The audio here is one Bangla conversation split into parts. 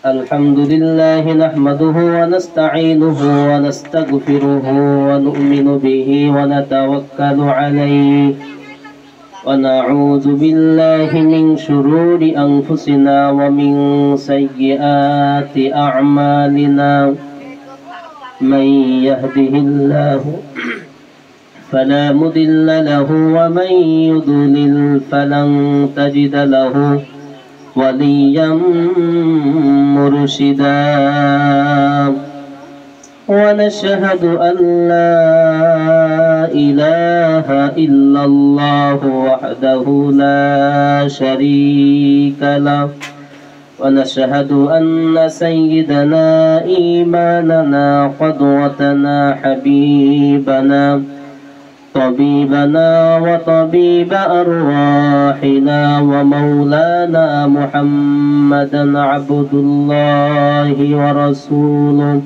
الحمد لله نحمده ونستعينه ونستغفره ونؤمن به ونتوكل عليه ونعوذ بالله من شرور أنفسنا ومن سيئات أعمالنا من يهده الله فلا مضل له ومن يضلل فلن تجد له وليا مرشدا ونشهد أن لا إله إلا الله وحده لا شريك له ونشهد أن سيدنا إيماننا قدوتنا حبيبنا طبيبنا وطبيب أرواحنا ومولانا محمدا عبد الله ورسوله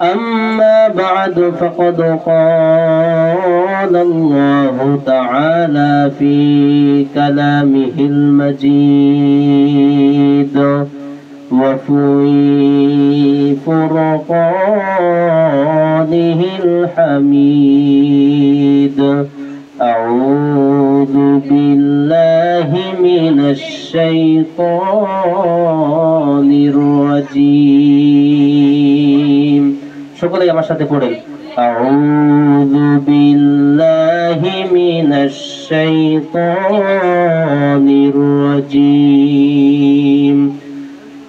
أما بعد فقد قال الله تعالى في كلامه المجيد وفي فرقانه الحميد أعوذ بالله من الشيطان الرجيم شكرا يا مشاهد পড়েন أعوذ بالله من الشيطان الرجيم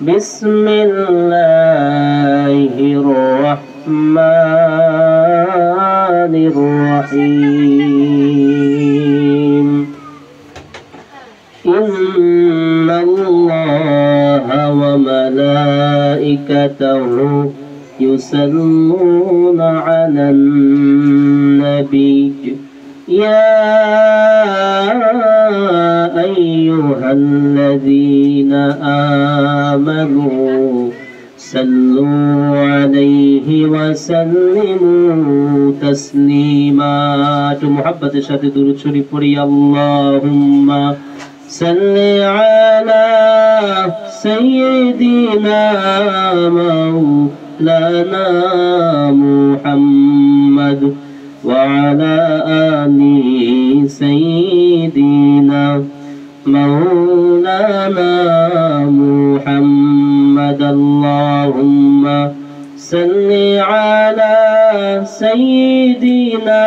بسم الله الرحمن الرحيم إن الله وملائكته يصلون على النبي يا أيها الذين آمنوا صلوا عليه وسلموا تسليما محبة الشهد درود شريف পড়ি اللهم صل على سيدنا مولانا محمد وعلى آل سيدنا مولانا محمد اللهم صل على سيدنا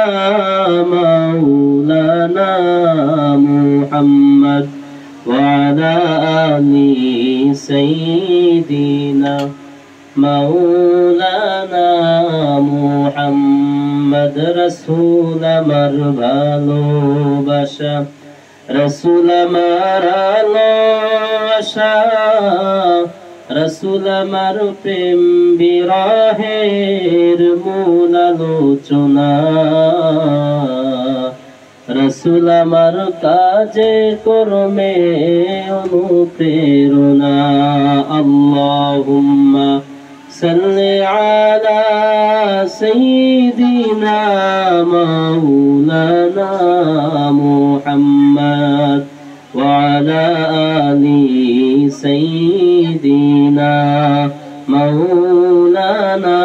مولانا محمد وعلى آل سيدنا مولانا محمد رسول আমার ভালোবাসা রসুল আমার আশা রসুল আমার প্রেম বিরহের মূল আলোচনা রসুল আমার কাজে কর্মে অনুপ্রেরণা আল্লাহুম্মা সাল্লি আলা সাইয়্যিদিনা মাওলানা মুহাম্মদ ওয়া আলা আলি সাইয়্যিদিনা মাওলানা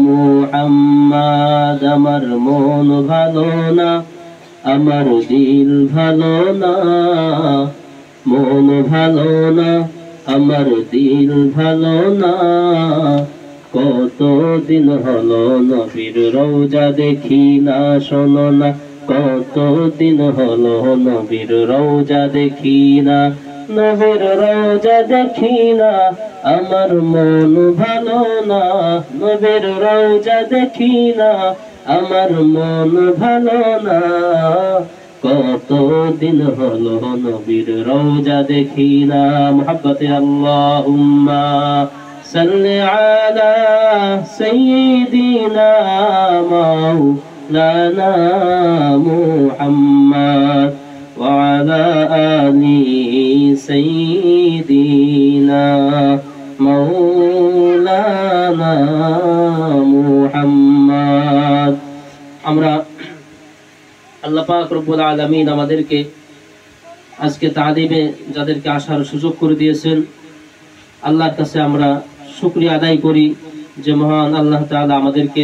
মুহাম্মদ আমার মন ভালো না আমার দিল ভালো না মন ভালো না আমার দিল ভালো না কতদিন হলো নবীর রওজা দেখি না শোনো না কতদিন হলো নবীর রওজা দেখি না নবীর রওজা দেখি না আমার মন ভালো না নবীর রওজা দেখি না আমার মন ভালো না কতদিন হলো নবীর রওজা দেখি না মুহাব্বতে আল্লাহুম্মা সাল্লি আলা সাইয়্যিদিনা মাওলানা মুহাম্মদ ওয়া আলা আলি সাইয়্যিদিনা মাওলানা মুহাম্মদ আমরা আল্লাহ পাক রব্বুল আলামিন আমাদেরকে আজকে তালিমে যাদেরকে আসার সুযোগ করে দিয়েছেন, আল্লাহর কাছে আমরা শুকরিয়া আদায় করি যে মহান আল্লাহ তাআলা আমাদেরকে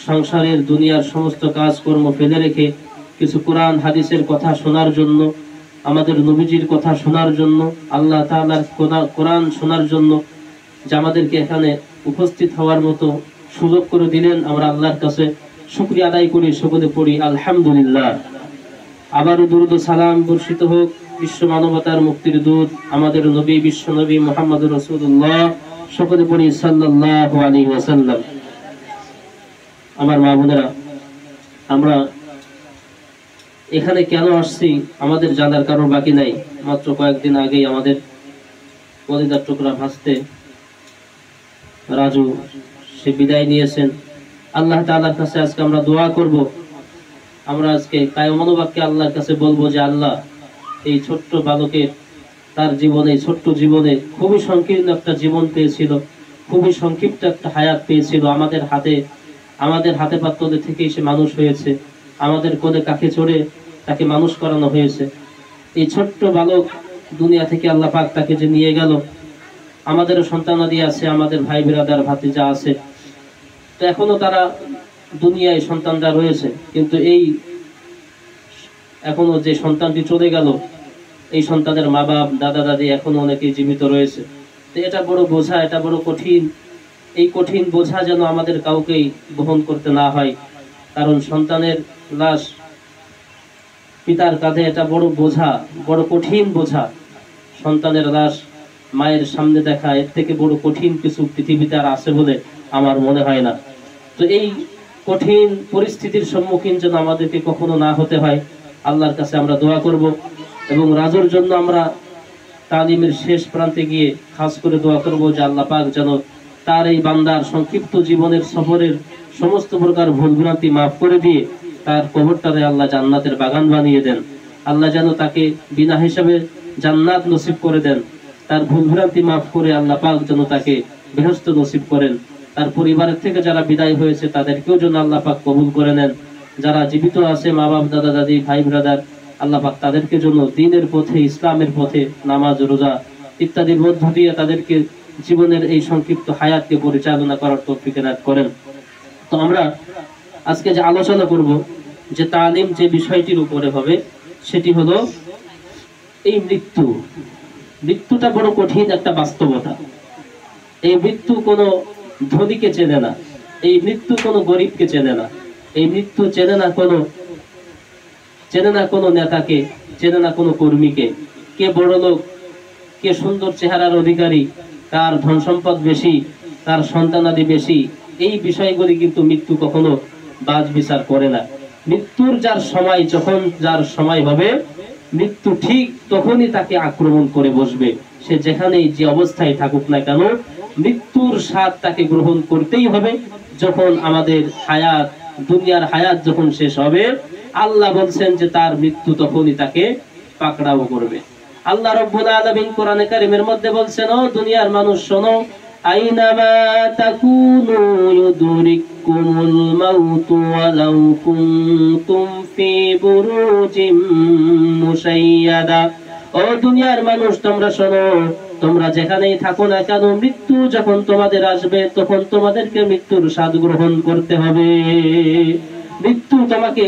সংসারের দুনিয়ার সমস্ত কাজকর্ম ফেলে রেখে কিছু কোরআন হাদিসের কথা শোনার জন্য, আমাদের নবীজির কথা শোনার জন্য, আল্লাহ তাআলার কোরআন শোনার জন্য যে আমাদেরকে এখানে উপস্থিত হওয়ার মতো সুযোগ করে দিলেন। আমরা আল্লাহর কাছে শুকরিয়া আদায় করি, সকলে পড়ি আলহামদুলিল্লাহ। আবারও দুরূদ ও সালাম বর্ষিত হোক বিশ্ব মানবতার মুক্তির দূত আমাদের নবী বিশ্ব নবী মুহাম্মদুর রাসূলুল্লাহ, সকলে পড়ি সাল্লাল্লাহু আলাইহি ওয়াসাল্লাম। আমার মা বোনেরা, আমরা এখানে কেন আসছি আমাদের জানার কারণ বাকি নাই। মাত্র কয়েকদিন আগেই আমাদের কলিজার টুকরা ভাসতে রাজু সে বিদায় নিয়েছেন। আল্লাহ তাআলার কাছে আজকে আমরা দোয়া করব, আমরা আজকে কায়মনোবাক্যে আল্লাহর কাছে বলবো যে আল্লাহ, এই ছোট্ট বালকের তার জীবনে, ছোট্ট জীবনে খুবই সংকীর্ণ একটা জীবন পেয়েছিল, খুবই সংক্ষিপ্ত একটা হায়াত পেয়েছিল। আমাদের হাতে পাত্রতে থেকেই সে মানুষ হয়েছে, আমাদের কোলে কাকে চড়ে তাকে মানুষ করানো হয়েছে। এই ছোট্ট বালক দুনিয়া থেকে আল্লাহ পাক তাকে যে নিয়ে গেল, আমাদেরও সন্তানাদি আছে, আমাদের ভাই বিরাদার ভাতিজা আছে, তো এখনো তারা দুনিয়ায় সন্তানরা রয়েছে, কিন্তু এই এখনো যে সন্তানটি চলে গেল, এই সন্তানের মা বাপ দাদা দাদি এখনো অনেকেই জীবিত রয়েছে। তো এটা বড় বোঝা, এটা বড় কঠিন। এই কঠিন বোঝা যেন আমাদের কাউকেই বহন করতে না হয়, কারণ সন্তানের লাশ পিতার কাঁধে এটা বড় বোঝা, বড় কঠিন বোঝা। সন্তানের লাশ মায়ের সামনে দেখা, এর থেকে বড় কঠিন কিছু পৃথিবীতে আর আছে বলে আমার মনে হয় না। তো এই কঠিন পরিস্থিতির সম্মুখীন যেন আমাদেরকে কখনো না হতে হয়, আল্লাহর কাছে আমরা দোয়া করব। এবং রাজুর জন্য আমরা তালিমের শেষ প্রান্তে গিয়ে খাস করে দোয়া করব যে আল্লাহ পাক যেন তার এই বান্দার সংক্ষিপ্ত জীবনের সফরের সমস্ত প্রকার ভুলভ্রান্তি মাফ করে দিয়ে তার কবরটারে আল্লাহ জান্নাতের বাগান বানিয়ে দেন। আল্লাহ যেন তাকে বিনা হিসাবে জান্নাত নসিব করে দেন। তার ভুলভ্রান্তি মাফ করে আল্লাহ পাক যেন তাকে বেহেশত নসিব করেন। তার পরিবারের থেকে যারা বিদায় হয়েছে তাদেরকেও যেন আল্লাহ পাক কবুল করে নেন। যারা জীবিত আছে, মা বাপ দাদা দাদি ভাই ব্রাদার, আল্লাহ পাক তাদেরকে জন্য দ্বীনের পথে, ইসলামের পথে নামাজ রোজা ইত্যাদির মধ্য দিয়ে তাদেরকে জীবনের এই সংক্ষিপ্ত হায়াতকে পরিচালনা করার তৌফিক এনায়েত করেন। তো আমরা আজকে যে আলোচনা করব, যে তালিম যে বিষয়টির উপরে হবে, সেটি হলো এই মৃত্যু। মৃত্যুটা বড় কঠিন একটা বাস্তবতা। এই মৃত্যু কোনো ধনীকে চেনে না, এই মৃত্যু কোনো গরিবকে চেনে না, এই মৃত্যু চেনে না কোনো নেতাকে, চেনে না কোনো কর্মীকে। কে বড় লোক, কে সুন্দর চেহারার অধিকারী, কার ধন সম্পদ বেশি, কার সন্তানাদি বেশি, এই বিষয়গুলি কিন্তু মৃত্যু কখনো বাজ বিচার করে না। মৃত্যুর যখন যার সময় হবে, মৃত্যু ঠিক তখনই তাকে আক্রমণ করে বসবে। সে যেখানেই যে অবস্থায় থাকুক না কেন, মৃত্যুর স্বাদ তাকে গ্রহণ করতেই হবে। যখন আমাদের হায়াত, দুনিয়ার হায়াত যখন শেষ হবে, আল্লাহ বলছেন যে তার মৃত্যু তখনই তাকে পাকড়াও করবে। আল্লাহ রাব্বুল আলামিন কোরআনে কারীমের মধ্যে বলছেন, ও দুনিয়ার মানুষ শোনো, আইনামা তাকুনু ইউদরিকুমুল মাউতু ওয়ালাউ কুনতুম ফি বুরুজিম মুশাইয়াদা। ও দুনিয়ার মানুষ তোমরা শোনো, তোমরা যেখানেই থাকো না কেন, মৃত্যু যখন তোমাদের আসবে তখন তোমাদেরকে মৃত্যুর স্বাদ গ্রহণ করতে হবে। মৃত্যু তোমাকে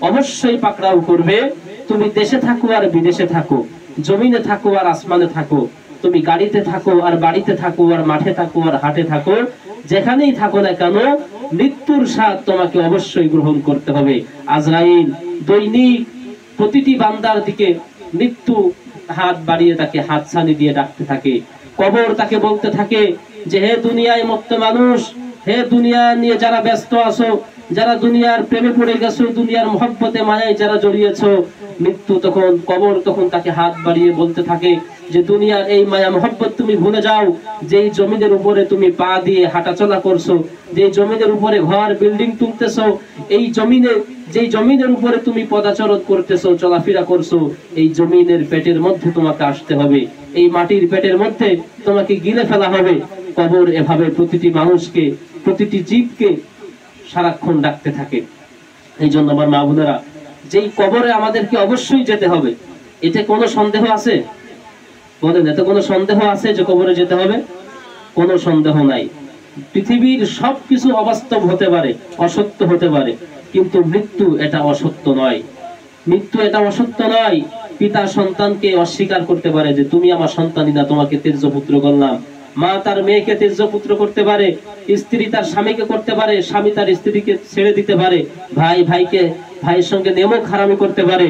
অবশ্যই পাকড়াও করবে। তুমি দেশে থাকো আর বিদেশে থাকো, জমিনে থাকো আর আসমানে থাকো, তুমি গাড়িতে থাকো আর বাড়িতে থাকো আর মাঠে থাকো আর হাটে থাকো, যেখানেই থাকো না কেন, মৃত্যুর স্বাদ তোমাকে অবশ্যই গ্রহণ করতে হবে। আজরাইল দৈনিক প্রতিটি বান্দার দিকে মৃত্যু হাত বাড়িয়ে তাকে হাতছানি দিয়ে ডাকতে থাকে। কবর তাকে বলতে থাকে যে হে দুনিয়ায় মত্ত মানুষ, হে দুনিয়া নিয়ে যারা ব্যস্ত আছো, যারা দুনিয়ার প্রেমে পড়ে গেছো, দুনিয়ার মহব্বতে মায়ায় যারা জড়িয়েছো, মৃত্যু তখন, কবর তখন তাকে হাত বাড়িয়ে বলতে থাকে যে দুনিয়ার এই মায়া মহব্বত তুমি ভুলে যাও। যেই জমিনের উপরে তুমি পা দিয়ে হাঁটাচলা করছো, যে জমিনের উপরে ঘর বিল্ডিং তুলতেছো, এই জমিনে, যেই জমিনের উপরে তুমি পদাচরণ করতেছো, চলাফেরা করছো, এই জমিনের পেটের মধ্যে তোমাকে আসতে হবে, এই মাটির পেটের মধ্যে তোমাকে গিলে ফেলা হবে। কবর এভাবে প্রতিটি মানুষকে, প্রতিটি জীবকে সারাক্ষণ ডাকতে থাকে। এই জন্য আমার মা বোনেরা, যেই কবরে আমাদেরকে অবশ্যই যেতে হবে, এতে কোনো সন্দেহ আছে? বলেন, এতে কোনো সন্দেহ আছে যে কবরে যেতে হবে? কোনো সন্দেহ নাই। পৃথিবীর সবকিছু অবাস্তব হতে পারে, অসত্য হতে পারে, কিন্তু মৃত্যু এটা অসত্য নয়। মৃত্যু এটা অসত্য নয়। পিতা সন্তানকে অস্বীকার করতে পারে যে তুমি আমার সন্তানই না, তোমাকে ত্যায্য পুত্র করলাম। মা তার মেয়েকে ত্যায্য পুত্র করতে পারে, স্ত্রী তার স্বামীকে করতে পারে, স্বামী তার স্ত্রীকে ছেড়ে দিতে পারে, ভাই ভাইয়ের সঙ্গে নেমক হারামি করতে পারে,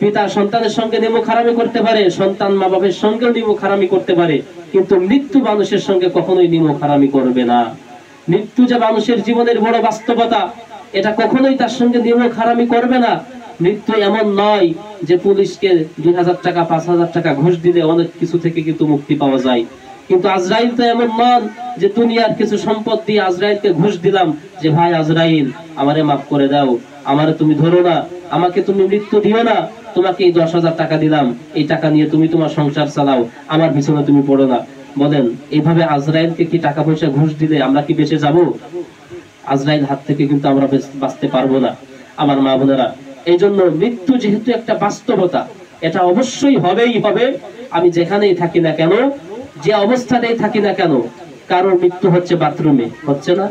পিতা সন্তানের সঙ্গে নেমক হারামি করতে পারে, সন্তান মা বাবার সঙ্গেও নিমক হারামি করতে পারে, কিন্তু মৃত্যু মানুষের সঙ্গে কখনোই নিমক হারামি করবে না। মৃত্যু যে মানুষের জীবনের বড় বাস্তবতা, এটা কখনোই তার সঙ্গে নিমক হারামি করবে না। মৃত্যু এমন নয় যে পুলিশকে 2000 টাকা 5000 টাকা ঘুষ দিলে অনেক কিছু থেকে কিন্তু মুক্তি পাওয়া যায়, কিন্তু আজরাইল তো এমন নন যে দুনিয়ার কিছু সম্পদ দিয়ে আজরাইলকে ঘুষ দিলাম যে ভাই আজরাইল আমারে মাফ করে দাও, আমারে তুমি ধরো না, আমাকে তুমি মৃত্যু দিও না, তোমাকে এই 10,000 টাকা দিলাম, এই টাকা নিয়ে তুমি তোমার সংসার চালাও, আমার পিছনে তুমি পড়ো না। বলেন, এইভাবে আজরাইলকে কি টাকা পয়সা ঘুষ দিলে আমরা কি বেঁচে যাব? আজরাইল হাত থেকে কিন্তু আমরা বাঁচতে পারবো না আমার মা বোনেরা। এই জন্য মৃত্যু যেহেতু একটা বাস্তবতা, এটা অবশ্যই হবেই হবে। আমি যেখানেই থাকি না কেন, যে অবস্থাতেই থাকি না কেন, কারোর মৃত্যু হচ্ছে বাথরুমে, হচ্ছে না?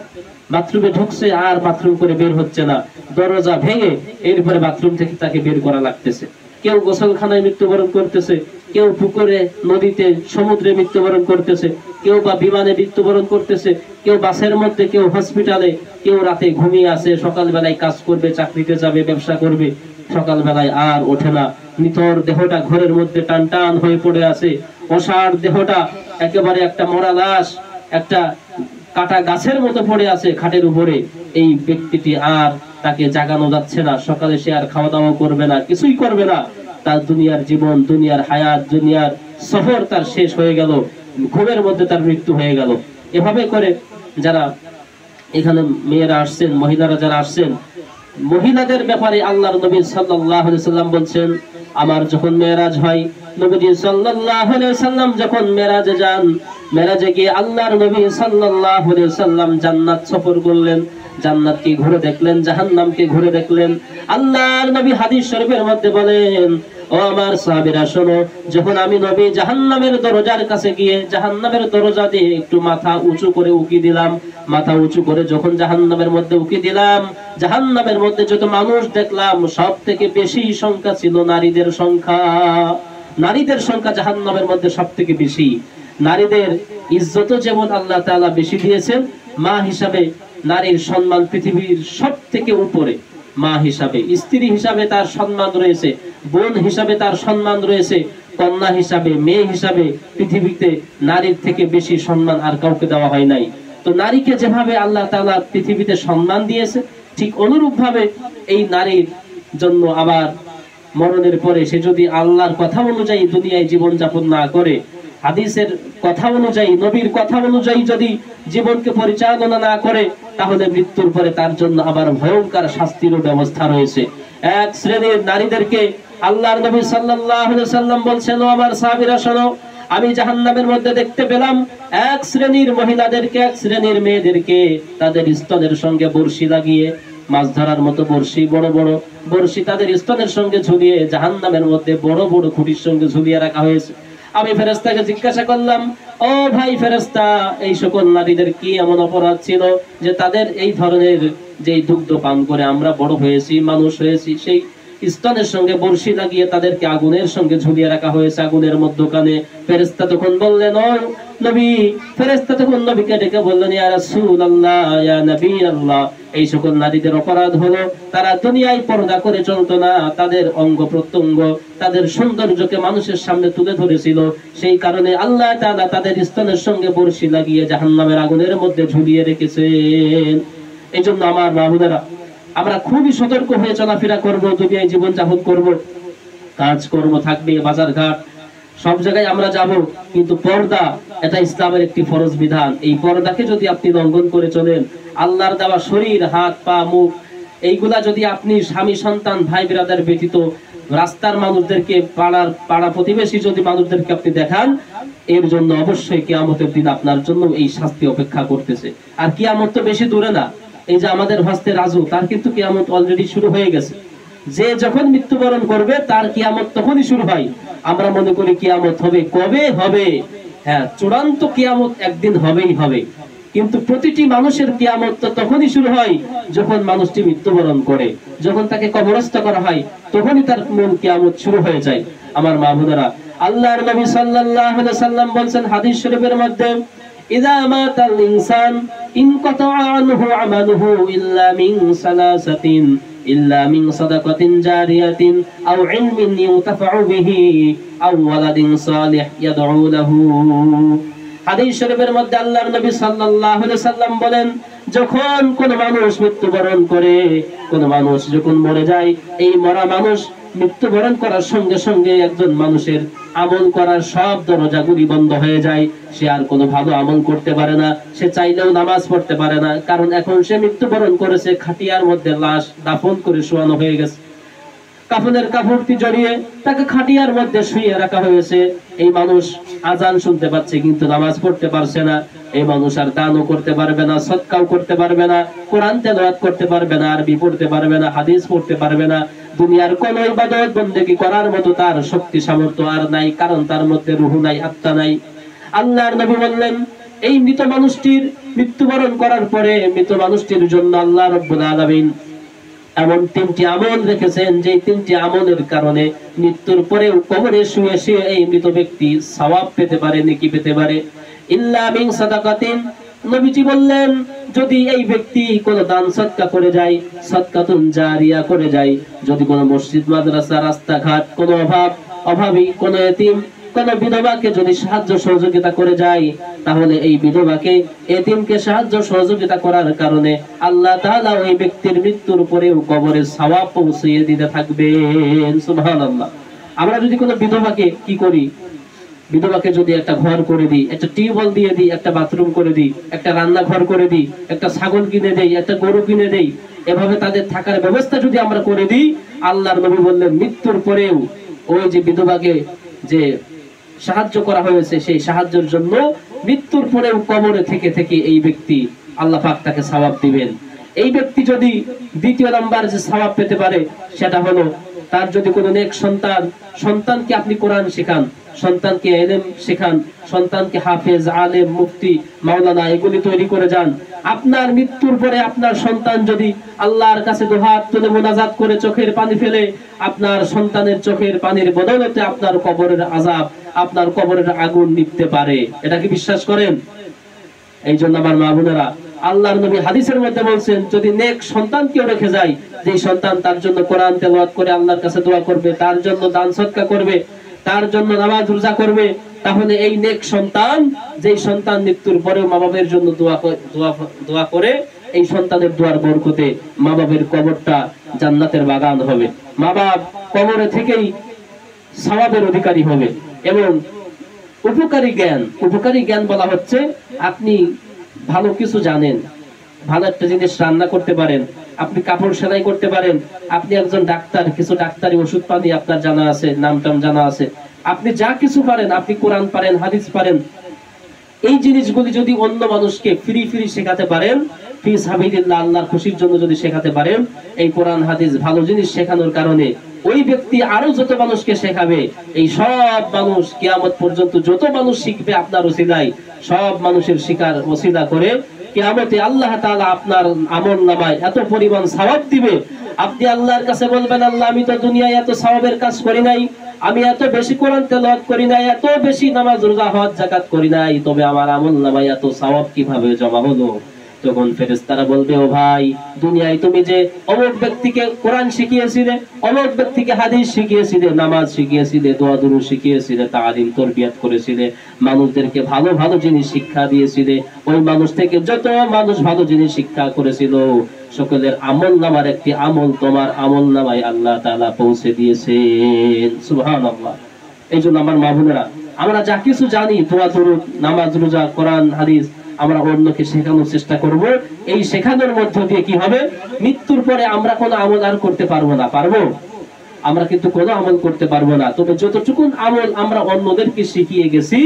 বাথরুমে ঢুকছে আর বাথরুম করে বের হচ্ছে না, দরজা ভেঙে এরপরে বাথরুম থেকে তাকে বের করা লাগতেছে। কেউ গোসলখানায় মৃত্যুবরণ করতেছে, কেউ পুকুরে, নদীতে, সমুদ্রে মৃত্যুবরণ করতেছে, কেউ বা বিমানে মৃত্যুবরণ করতেছে, কেউ বাসের মধ্যে, কেউ হসপিটালে, কেউ রাতে ঘুমিয়ে আছে, সকালবেলায় কাজ করবে, চাকরিতে যাবে, ব্যবসা করবে, সকালবেলায় আর ওঠে না। নিথর দেহটা ঘরের মধ্যে টান টান হয়ে পড়ে আছে, অসাড় দেহটা একেবারে একটা মরা লাশ, একটা কাটা গাছের মতো পড়ে আছে খাটের উপরে। এই ব্যক্তিটি আর তাকে জাগানো যাচ্ছে না, সকালে সে আর খাওয়া দাওয়া করবে না, কিছুই করবে না। তার দুনিয়ার জীবন, দুনিয়ার হায়াত, দুনিয়ার সফর তার শেষ হয়ে গেল, ঘুমের মধ্যে তার মৃত্যু হয়ে গেল। এভাবে করে যারা এখানে মেয়েরা আসছেন, মহিলারা যারা আসছেন, মহিলাদের ব্যাপারে আল্লাহর নবী সাল্লাল্লাহু আলাইহি সাল্লাম বলছেন, আমার যখন মেরাজ হয়, নবী সাল্লাল্লাহু আলাইহি সাল্লাম যখন মেরাজে যান, মেরাজে গিয়ে আল্লাহর নবী সাল্লাল্লাহু আলাইহি সাল্লাম জান্নাত সফর করলেন, জান্নাতকে ঘুরে দেখলেন, জাহান্নামকে ঘুরে দেখলেন। আল্লাহর নবী হাদিস শরীফের মধ্যে বলেন, ও আমার সাহাবীরা শোনো, যখন আমি নবী জাহান্নামের দরজার কাছে গিয়ে জাহান্নামের দরজা দিয়ে একটু মাথা উঁচু করে উকি দিলাম, মাথা উঁচু করে যখন জাহান্নামের মধ্যে উকি দিলাম, জাহান্নামের মধ্যে যত মানুষ দেখলাম সব থেকে বেশি সংখ্যা ছিল নারীদের সংখ্যা। নারীদের সংখ্যা জাহান্নামের মধ্যে সব থেকে বেশি। নারীদের ইজ্জত যেমন আল্লাহ তাআলা বেশি দিয়েছেন, মা হিসাবে নারীর সম্মান পৃথিবীর সব থেকে উপরে। মা হিসাবে, স্ত্রী হিসাবে তার সম্মান রয়েছে, বোন হিসাবে তার সম্মান রয়েছে, কন্যা হিসাবে, মেয়ে হিসাবে পৃথিবীতে নারীর থেকে বেশি সম্মান আর কাউকে দেওয়া হয় নাই। তো নারীকে যেভাবে আল্লাহ তাআলা পৃথিবীতে সম্মান দিয়েছে, ঠিক অনুরূপ ভাবে এই নারীর জন্য আবার মরণের পরে সে যদি আল্লাহর কথা অনুযায়ী দুনিয়ায় জীবন যাপন না করে, হাদিসের কথা অনুযায়ী, নবীর কথা অনুযায়ী যদি জীবনকে পরিচালনা না করে, তাহলে মৃত্যুর পরে তার জন্য আবার ভয়ঙ্কর শাস্তিরও ব্যবস্থা রয়েছে। এক শ্রেণীর নারীদেরকে আল্লাহর নবী সাল্লাল্লাহু আলাইহি সাল্লাম বলছেন, ও আমার সাহাবীরা শোনো, আমি জাহান্নামের মধ্যে দেখতে পেলাম এক শ্রেণীর মহিলাদেরকে, এক শ্রেণীর মেয়েদেরকে তাদের স্তনের সঙ্গে বর্শি লাগিয়ে, মাছ ধরার মতো বর্শি, বড় বড় বর্শি তাদের স্তনের সঙ্গে ঝুলিয়ে জাহান্নামের মধ্যে বড় বড় খুঁটির সঙ্গে ঝুলিয়ে রাখা হয়েছে। আমি ফেরেশতাকে জিজ্ঞাসা করলাম, ও ভাই ফেরেশতা, এই সকল নারীদের কি এমন অপরাধ ছিল যে তাদের এই ধরনের যে দুগ্ধ পান করে আমরা বড় হয়েছি, মানুষ হয়েছি, সেই স্তনের সঙ্গে বর্শি লাগিয়ে তাদেরকে আগুনের সঙ্গে ঝুলিয়ে রাখা হয়েছে, আগুনের মধ্যখানে? ফেরেশতা তখন বললেন, ও নবী, ফেরেশতা তখন নবীকে ডেকে বললেন, ইয়া রাসূলুল্লাহ, ইয়া নবী আল্লাহ, এই সকল নারীদের অপরাধ হলো তারা দুনিয়ায় পর্দা করে চলতো না, তাদের অঙ্গ প্রত্যঙ্গ, তাদের সৌন্দর্যকে মানুষের সামনে তুলে ধরেছিল, সেই কারণে আল্লাহ তাআলা তাদের স্তনের সঙ্গে বর্শি লাগিয়ে জাহান্নামের আগুনের মধ্যে ঝুলিয়ে রেখেছেন। এই জন্য আমার মা বোনেরা, আমরা খুবই সতর্ক হয়ে চলাফেরা করবো, দুনিয়ায় জীবন যাপন করবো, কাজ কর্ম থাকবে, বাজার ঘাট সব জায়গায় আমরা যাব, কিন্তু পর্দা এটা ইসলামের একটি ফরজ বিধান। এই পর্দাকে যদি আপনি লঙ্ঘন করে চলেন, আল্লাহর দেওয়া শরীর, হাত পা মুখ, এইগুলা যদি আপনি স্বামী সন্তান ভাই বিরাদার ব্যতীত রাস্তার মানুষদেরকে, পাড়া প্রতিবেশী যদি মানুষদেরকে আপনি দেখান, এর জন্য অবশ্যই কিয়ামতের দিন আপনার জন্য এই শাস্তি অপেক্ষা করতেছে। আর কিয়ামত তো বেশি দূরে না, এই যে আমাদের হস্তে রাজু, তার কিন্তু কিয়ামত অলরেডি শুরু হয়ে গেছে। যে যখন মৃত্যুবরণ করবে তার কিয়ামত তখনই শুরু হয়। আমরা মনে করি কিয়ামত হবে, কবে হবে? হ্যাঁ, চূড়ান্ত কিয়ামত একদিন হবেই হবে, কিন্তু প্রতিটি মানুষের কিয়ামত তো তখনই শুরু হয় যখন মানুষটি মৃত্যুবরণ করে, যখন তাকে কবরস্থ করা হয়, তখনই তার মূল কিয়ামত শুরু হয়ে যায়। আমার মা বোনেরা, আল্লাহর নবী সাল্লাল্লাহু আলাইহি সাল্লাম বলেন হাদিস শরীফের মধ্যে, ইযা মাতাল ইনসান ইনকাতা আনহু আমালুহু ইল্লা মিন সালাসাতিন ইল্লা মিন সাদাকাতিন জারিয়াতিন আও ইলমিন ইউতাফাউ বিহি আও ওয়ালাদিন সালিহ ইয়াদউ লাহু। হাদিস শরীফের মধ্যে আল্লাহর নবী সাল্লাল্লাহু আলাইহি সাল্লাম বলেন, যখন কোন মানুষ মৃত্যুবরণ করে, কোন মানুষ যখন মরে যায়, এই মরা মানুষ মৃত্যুবরণ করার সঙ্গে সঙ্গে একজন মানুষের আমল করার সব দরজাগুলি বন্ধ হয়ে যায়। সে আর কোনো ভালো আমল করতে পারে না, সে চাইলেও নামাজ পড়তে পারে না, কারণ এখন সে মৃত্যুবরণ করেছে, খাটিয়ার মধ্যে লাশ দাফন করে শোয়ানো হয়ে গেছে, কাফনের কাপড়টি জড়িয়ে তাকে খাটিয়ার মধ্যে শুইয়ে রাখা হয়েছে। এই মানুষ আজান শুনতে পাচ্ছে কিন্তু নামাজ পড়তে পারছে না। এই মানুষ আর দানও করতে পারবে না, সদকাও করতে পারবে না, কোরআন তেলাওয়াত করতে পারবে না, আরবি পড়তে পারবে না, হাদিস পড়তে পারবে না, দুনিয়ার কোন ইবাদত বন্দেগী করার মতো তার শক্তি সামর্থ্য আর নাই, কারণ তার মধ্যে রূহ নাই, আত্মা নাই। আল্লাহর নবী বললেন, এই মৃত মানুষটির মৃত্যুবরণ করার পরে মৃত মানুষটির জন্য আল্লাহ রাব্বুল আলামিন এমন 3টি আমল রেখেছেন, যে 3টি আমলের কারণে মৃত্যুর পরে কবরে শুয়ে শুয়ে এই মৃত ব্যক্তি সওয়াব পেতে পারে, নেকি পেতে পারে। ইল্লা মিন সাদাকাতিন, নবীজি বললেন, যদি এই ব্যক্তি কোন দান সদকা করে যায়, সদকাতুন জারিয়া করে যায়, যদি কোন মসজিদ মাদ্রাসা রাস্তাঘাট, কোন অভাবী, কোন এতিম, কোন বিধবাকে যদি সাহায্য সহযোগিতা করে যায়, তাহলে এই বিধবাকে, এতিমকে সাহায্য সহযোগিতা করার কারণে আল্লাহ তাআলা ওই ব্যক্তির মৃত্যুর পরেও কবরে সওয়াব পৌঁছিয়ে দিতে থাকবেন। সুবহানাল্লাহ। আমরা যদি কোনো বিধবাকে কি করি, বিধবাকে যদি একটা ঘর করে দিই, একটা টিউবওয়েল দিয়ে দিই, একটা বাথরুম করে দিই, একটা রান্নাঘর করে দিই, একটা ছাগল কিনে দেই, একটা গরু কিনে দেই, এভাবে তাদের থাকার ব্যবস্থা যদি আমরা করে দিই, আল্লাহর নবী বললেন মৃত্যুর পরেও ওই যে বিধবাকে যে সাহায্য করা হয়েছে, সেই সাহায্যের জন্য মৃত্যুর পরেও কবরে থেকে থেকে এই ব্যক্তি, আল্লাহ পাক তাকে সওয়াব দিবেন। এই ব্যক্তি যদি দ্বিতীয় নাম্বার যে সওয়াব পেতে পারে, সেটা হলো তার যদি কোনো নেক সন্তান, সন্তানকে আপনি কোরআন শেখান, সন্তানকে ইলম শেখান, সন্তানকে হাফেজ, আলেম, মুফতি, মাওলানা এগুলি তৈরি করে যান। আপনার মৃত্যুর পরে আপনার সন্তান যদি আল্লাহর কাছে দুহাত তুলে মুনাজাত করে চোখের পানি ফেলে, আপনার সন্তানের চোখের পানির বদৌলতে আপনার কবরের আযাব, আপনার কবরের আগুন নিভতে পারে। এটা কি বিশ্বাস করেন? এই জন্য আমার মা বোনেরা, আল্লাহর নবী হাদিসের মধ্যে বলছেন, যদি নেক সন্তান কেউ রেখে যায়, যে সন্তান তার জন্য কোরআন তেলাওয়াত করে আল্লাহর কাছে দোয়া করবে, তার জন্য দান সদকা করবে, তার জন্য নামাজ রোজা করবে, তাহলে এই নেক সন্তান, যেই সন্তান মৃত্যুর পরেও মা বাবার জন্য দোয়া করে, এই সন্তানের দোয়ার বরকতে মা বাবার কবরটা জান্নাতের বাগান হবে, মা বাপ কবরে থেকেই সওয়াবের অধিকারী হবে। এবং উপকারী জ্ঞান বলা হচ্ছে, আপনি ভালো কিছু জানেন, ভালো একটা জিনিস রান্না করতে পারেন, আপনি কাপড় সেলাই করতে পারেন, আপনি একজন ডাক্তার, কিছু ডাক্তারি ওষুধ পানি আপনার জানা আছে, নামটাম জানা আছে, আপনি যা কিছু পারেন, আপনি কোরআন পারেন, হাদিস পারেন, এই জিনিসগুলি যদি অন্য মানুষকে ফ্রি শেখাতে পারেন, ফি সাবিলিল্লাহ, আল্লাহর খুশির জন্য যদি শেখাতে পারেন, এই কোরআন হাদিস ভালো জিনিস শেখানোর কারণে ওই ব্যক্তি আরো যত মানুষকে শেখাবে, এই সব মানুষ কিয়ামত পর্যন্ত যত মানুষ শিখবে আপনার ওসিলায়, সব মানুষের শিকার ওসিলা করে কিয়ামতে আল্লাহ তাআলা আপনার আমলনামায় এত পরিমাণ সওয়াব দিবে, আপনি আল্লাহর কাছে বলবেন, আল্লাহ আমি তো দুনিয়ায় এত সওয়াবের কাজ করি নাই, আমি এত বেশি কোরআন তেলাওয়াত করি নাই, এত বেশি নামাজ রোজা হজ যাকাত করি নাই, তবে আমার আমলনামায় এত সওয়াব কিভাবে জমা হলো? তখন ফেরেশতারা বলবে, ও ভাই, দুনিয়ায় তুমি যে অমুক ব্যক্তিকে কোরআন শিখিয়েছিলে, অমুক ব্যক্তিকে হাদিস শিখিয়েছিলে, নামাজ শিখিয়েছিলে, দোয়া দুরূদ শিখিয়েছিলে, তালিম তরবিয়ত করেছিলে, মানুষদেরকে ভালো ভালো জিনিস শিক্ষা দিয়েছিলে, ওই মানুষ থেকে যত মানুষ ভালো জিনিস শিক্ষা করেছিল, সকলের আমলনামার একটি আমল তোমার আমলনামায় আল্লাহ তাআলা পৌঁছে দিয়েছেন। সুবহানাল্লাহ। এই জন্য আমার মা বোনেরা, আমরা যা কিছু জানি, দোয়া দুরূদ, নামাজ রোজা, কোরআন হাদিস, আমরা অন্যকে শেখানোর চেষ্টা করব। এই শেখানোর মধ্য দিয়ে কি হবে? মৃত্যুর পরে আমরা কোনো আমল আর করতে পারবো না। পারবো? আমরা কিন্তু কোনো আমল করতে পারবো না। তবে যতটুকু আমল আমরা অন্যদেরকে শিখিয়ে গেছি,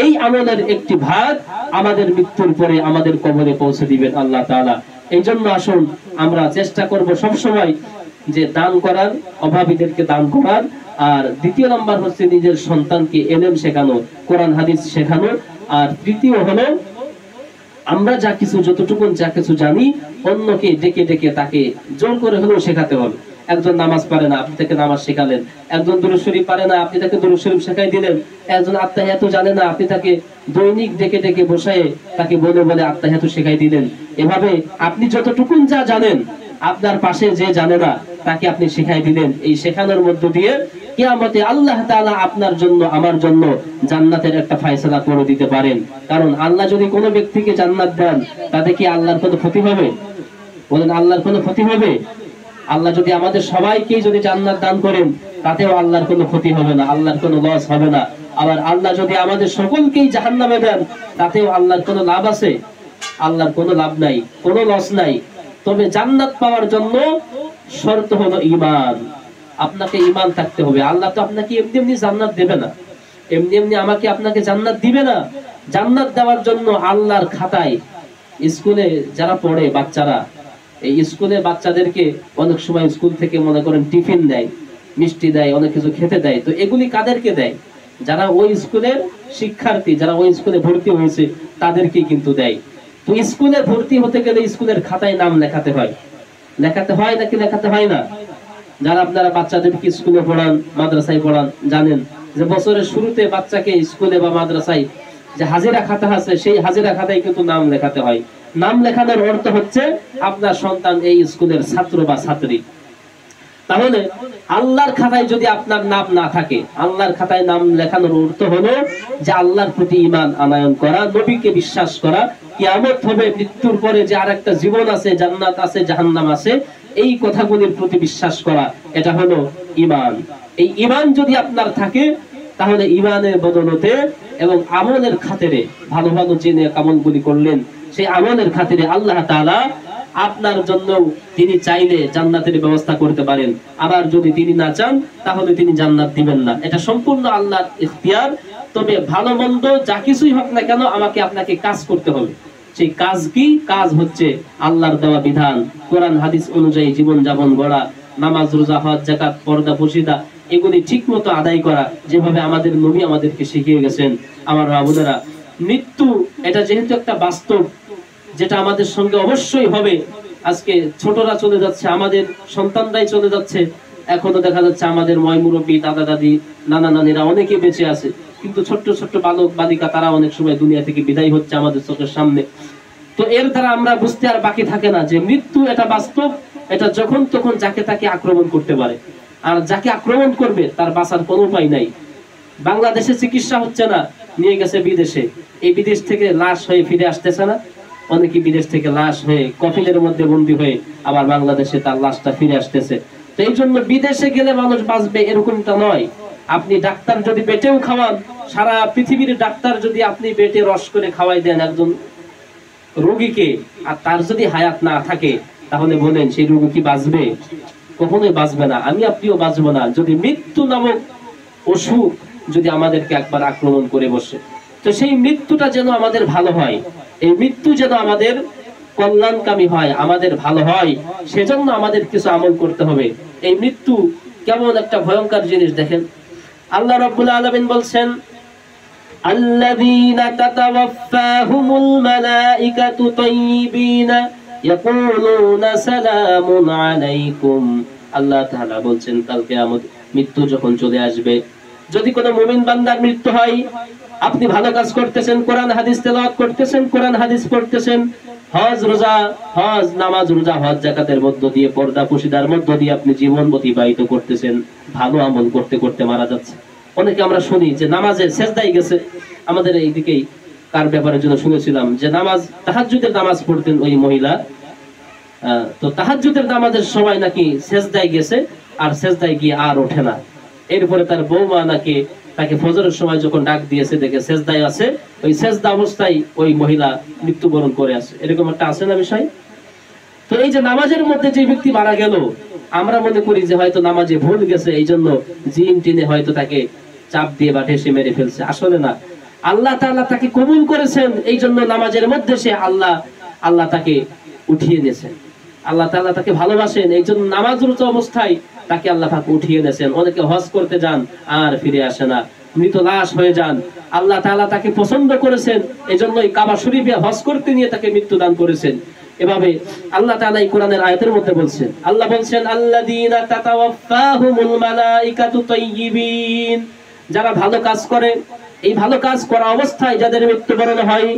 এই আমলের একটি ভাগ আমাদের মৃত্যুর পরে আমাদের কবরে পৌঁছে দিবেন আল্লাহ তাআলা। এই জন্য আসুন আমরা চেষ্টা করব সব সময় যে দান করার, অভাবীদেরকে দান করার। আর দ্বিতীয় নাম্বার হচ্ছে নিজের সন্তানকে এলেম শেখানো, কোরআন হাদিস শেখানো। আর তৃতীয় হলো আমরা যা কিছু জানি অন্যকে ডেকে ডেকে তাকে জোর করে হলেও শেখাতে হবে। একজন নামাজ পারে না, আপনি তাকে নামাজ শেখালেন। একজন দুরূদ শরীফ পারে না, আপনি তাকে দুরূদ শরীফ শেখাই দিলেন। একজন আত্তাহিয়াতু জানে না, আপনি তাকে দৈনিক ডেকে ডেকে বসায় তাকে বলে বলে আত্তাহিয়াতু শেখাই দিলেন। এভাবে আপনি যতটুকুন যা জানেন, আপনার পাশে যে জানে না তাকে আপনি শেখাই দিলেন। এই শেখানোর মধ্য দিয়ে কিয়ামতে আল্লাহ তাআলা আপনার জন্য আমার জন্য জান্নাতের একটা ফয়সালা করে দিতে পারেন। কারণ আল্লাহ যদি কোনো ব্যক্তিকে জান্নাত দেন, তাতে কি আল্লাহর কোনো ক্ষতি হবে? বলেন, আল্লাহর কোনো ক্ষতি হবে? আল্লাহ যদি আমাদের সবাইকে যদি জান্নাত দান করেন, তাতেও আল্লাহর কোনো ক্ষতি হবে না, আল্লাহর কোনো লস হবে না। আবার আল্লাহ যদি আমাদের সকলকেই জাহান্নামে দেন, তাতেও আল্লাহর কোনো লাভ আছে? আল্লাহর কোনো লাভ নাই, কোনো লস নাই। তবে জান্নাত পাওয়ার জন্য শর্ত হলো ঈমান। আপনাকে ঈমান থাকতে হবে। আল্লাহ তো আপনাকে এমনি এমনি জান্নাত দেবে না, এমনি এমনি আমাকে আপনাকে জান্নাত দিবে না। জান্নাত দেওয়ার জন্য আল্লাহর খাতায়, স্কুলে যারা পড়ে বাচ্চারা, এই স্কুলে বাচ্চাদেরকে অনেক সময় স্কুল থেকে মনে করেন টিফিন দেয়, মিষ্টি দেয়, অনেক কিছু খেতে দেয়। তো এগুলি কাদেরকে দেয়? যারা ওই স্কুলের শিক্ষার্থী, যারা ওই স্কুলে ভর্তি হয়েছে তাদেরকে কিন্তু দেয়। তো স্কুলে ভর্তি হতে গেলে স্কুলের খাতায় নাম লেখাতে হয়। লেখাতে হয় নাকি লেখাতে হয় না? যারা আপনারা বাচ্চাদেরকে স্কুলে পড়ান, মাদ্রাসায় পড়ান, জানেন যে বছরের শুরুতে বাচ্চাকে স্কুলে বা মাদ্রাসায় যে হাজিরা খাতা আছে, সেই হাজিরা খাতায় কিন্তু নাম লেখাতে হয়। নাম লেখানোর অর্থ হচ্ছে আপনার সন্তান এই স্কুলের ছাত্র বা ছাত্রী। তাহলে আল্লাহর খাতায় যদি আপনার নাম না থাকে, আল্লাহর খাতায় নাম লেখানোর অর্থ হলো যে আল্লাহর প্রতি ঈমান আনয়ন করা, নবীকে বিশ্বাস করা, কিয়ামত হবে, মৃত্যুর পরে যে আরেকটা জীবন আছে, জান্নাত আছে, জাহান্নাম আছে, এই কথাগুলির প্রতি বিশ্বাস করা, এটা হলো ঈমান। এই ঈমান যদি আপনার থাকে, তাহলে ঈমানের বদলতে এবং আমলের খাতিরে, ভালো ভালো যে আমলগুলি করলেন সেই আমলের খাতিরে আল্লাহ তাআলা আপনার জন্য তিনি চাইলে জান্নাতের ব্যবস্থা করতে পারেন। আবার যদি তিনি না চান, তাহলে তিনি জান্নাত দিবেন না। এটা সম্পূর্ণ আল্লাহর ইখতিয়ার। তবে ভালো মন্দ যা কিছুই হোক না কেন, আমাকে আপনাকে কাজ করতে হবে। সেই কাজ কি? কাজ হচ্ছে আল্লাহর দেওয়া বিধান, কোরআন হাদিস অনুযায়ী জীবন যাপন গড়া, নামাজ, রোজা, হজ, যাকাত, পর্দা, পর্দা এগুলি ঠিক মতো আদায় করা, যেভাবে আমাদের নবী আমাদেরকে শিখিয়ে গেছেন। আমার বাবুদেরা, মৃত্যু এটা যেহেতু একটা বাস্তব, যেটা আমাদের সঙ্গে অবশ্যই হবে। আজকে ছোটরা চলে যাচ্ছে, আমাদের সন্তানরাই চলে যাচ্ছে। এখনো দেখা যাচ্ছে আমাদের ময়মুরব্বী, দাদা দাদি, নানা নানিরা অনেকে বেঁচে আছে, কিন্তু ছোট্ট ছোট্ট বালক বালিকা তারা অনেক সময় দুনিয়া থেকে বিদায় হচ্ছে আমাদের চোখের সামনে। তো এর দ্বারা আমরা বুঝতে আর বাকি থাকে না যে মৃত্যু এটা বাস্তব, এটা যখন তখন যাকে তাকে আক্রমণ করতে পারে। আর যাকে আক্রমণ করবে তার বাঁচার কোনো উপায় নাই। বাংলাদেশে চিকিৎসা হচ্ছে না, নিয়ে গেছে বিদেশে। এই বিদেশ থেকে লাশ হয়ে ফিরে আসতেছে না, অনেকে বিদেশ থেকে লাশ হয়ে কফিনের মধ্যে বন্দী হয়ে আবার বাংলাদেশে তার লাশটা ফিরে আসতেছে। তো এই জন্য বিদেশে গেলে মানুষ বাঁচবে এরকমটা নয়। আপনি ডাক্তার যদি পেটেও খাওয়ান, সারা পৃথিবীর ডাক্তার যদি আপনি পেটে রস করে খাওয়াই দেন একজন রোগীকে, আর তার যদি হায়াত না থাকে, তাহলে বলেন সেই রোগী কি বাঁচবে? কখনোই বাঁচবে না, আমি আপনিও বাঁচবো না, যদি মৃত্যু নামক অসুখ যদি আমাদেরকে একবার আক্রমণ করে বসে। তো সেই মৃত্যুটা যেন আমাদের ভালো হয়, এই মৃত্যু যেন আমাদের কল্যাণকামী হয়, আমাদের ভালো হয়, সেজন্য আমাদের কিছু আমল করতে হবে। এই মৃত্যু কেমন একটা ভয়ঙ্কর জিনিস দেখেন। আল্লাহ রাব্বুল আলামিন বলছেন, আল্লাযীনা তাতাওয়াফাহুমুল মালাইকাতু তাইয়্যিবিনা ইয়াকুলুনা সালামুন আলাইকুম। আল্লাহ তাআলা বলছেন কাল কিয়ামত মৃত্যু যখন চলে আসবে, যদি কোনো মুমিন বান্দার মৃত্যু হয়, আপনি ভালো কাজ করতেছেন, কোরআন হাদিস তেলাওয়াত করতেছেন, কোরআন হাদিস পড়তেছেন, হজ রোজা, হজ নামাজ রোজা হজ যাকাতের মধ্য দিয়ে, পর্দা পর্দার মধ্য দিয়ে আপনি জীবন অতিবাহিত করতেছেন, ভালো আমল করতে করতে মারা যাচ্ছে। অনেকে আমরা শুনি যে নামাজে সেজদায় গেছে। আমাদের এইদিকেই কার ব্যাপারের জন্য শুনেছিলাম যে নামাজ, তাহাজ্জুদের নামাজ পড়তেন ওই মহিলা, তো তাহাজ্জুদের নামাজের সময় নাকি সেজদায় গেছে, আর সেজদায় গিয়ে আর ওঠে না। এরপরে তার বৌমা নাকি তাকে ফজরের সময় যখন ডাক দিয়েছে, দেখে সেজদায় আছে, ওই সেজদা অবস্থায় ওই মহিলা মৃত্যুবরণ করে আছে। এরকম একটা আছে না বিষয়? তো এই যে নামাজের মধ্যে যে ব্যক্তি মারা গেল, আমরা মনে করি যে হয়তো নামাজে ভুল গেছে, এই জন্য জিন টিনে হয়তো তাকে চাপ দিয়ে বা ঠেসে মেরে ফেলছে। আসলে না, আল্লাহ তাআলা তাকে কবুল করেছেন, এই জন্য নামাজের মধ্যে সে আল্লাহ তাকে উঠিয়ে নিয়েছেন। আল্লাহ তাআলা তাকে ভালোবাসেন, এই জন্য নামাজরত অবস্থায় তাকে আল্লাহ পাক উঠিয়ে এনেছেন। অনেকে হজ করতে যান আর ফিরে আসে না, মৃত লাশ হয়ে যান। আল্লাহ তাআলা তাকে পছন্দ করেছেন, এজন্যই কাবা শরীফে হজ করতে নিয়ে তাকে মৃত্যু দান করেছেন। এভাবে আল্লাহ তাআলা এই কোরআনের আয়াতের মধ্যে বলছেন, আল্লাহ বলছেন আল্লাযীনা তাতাওয়াফাহুমুল মালাইকাতু তাইয়্যিবিন, যারা ভালো কাজ করে, এই ভালো কাজ করা অবস্থায় যাদের মৃত্যুবরণ হয়,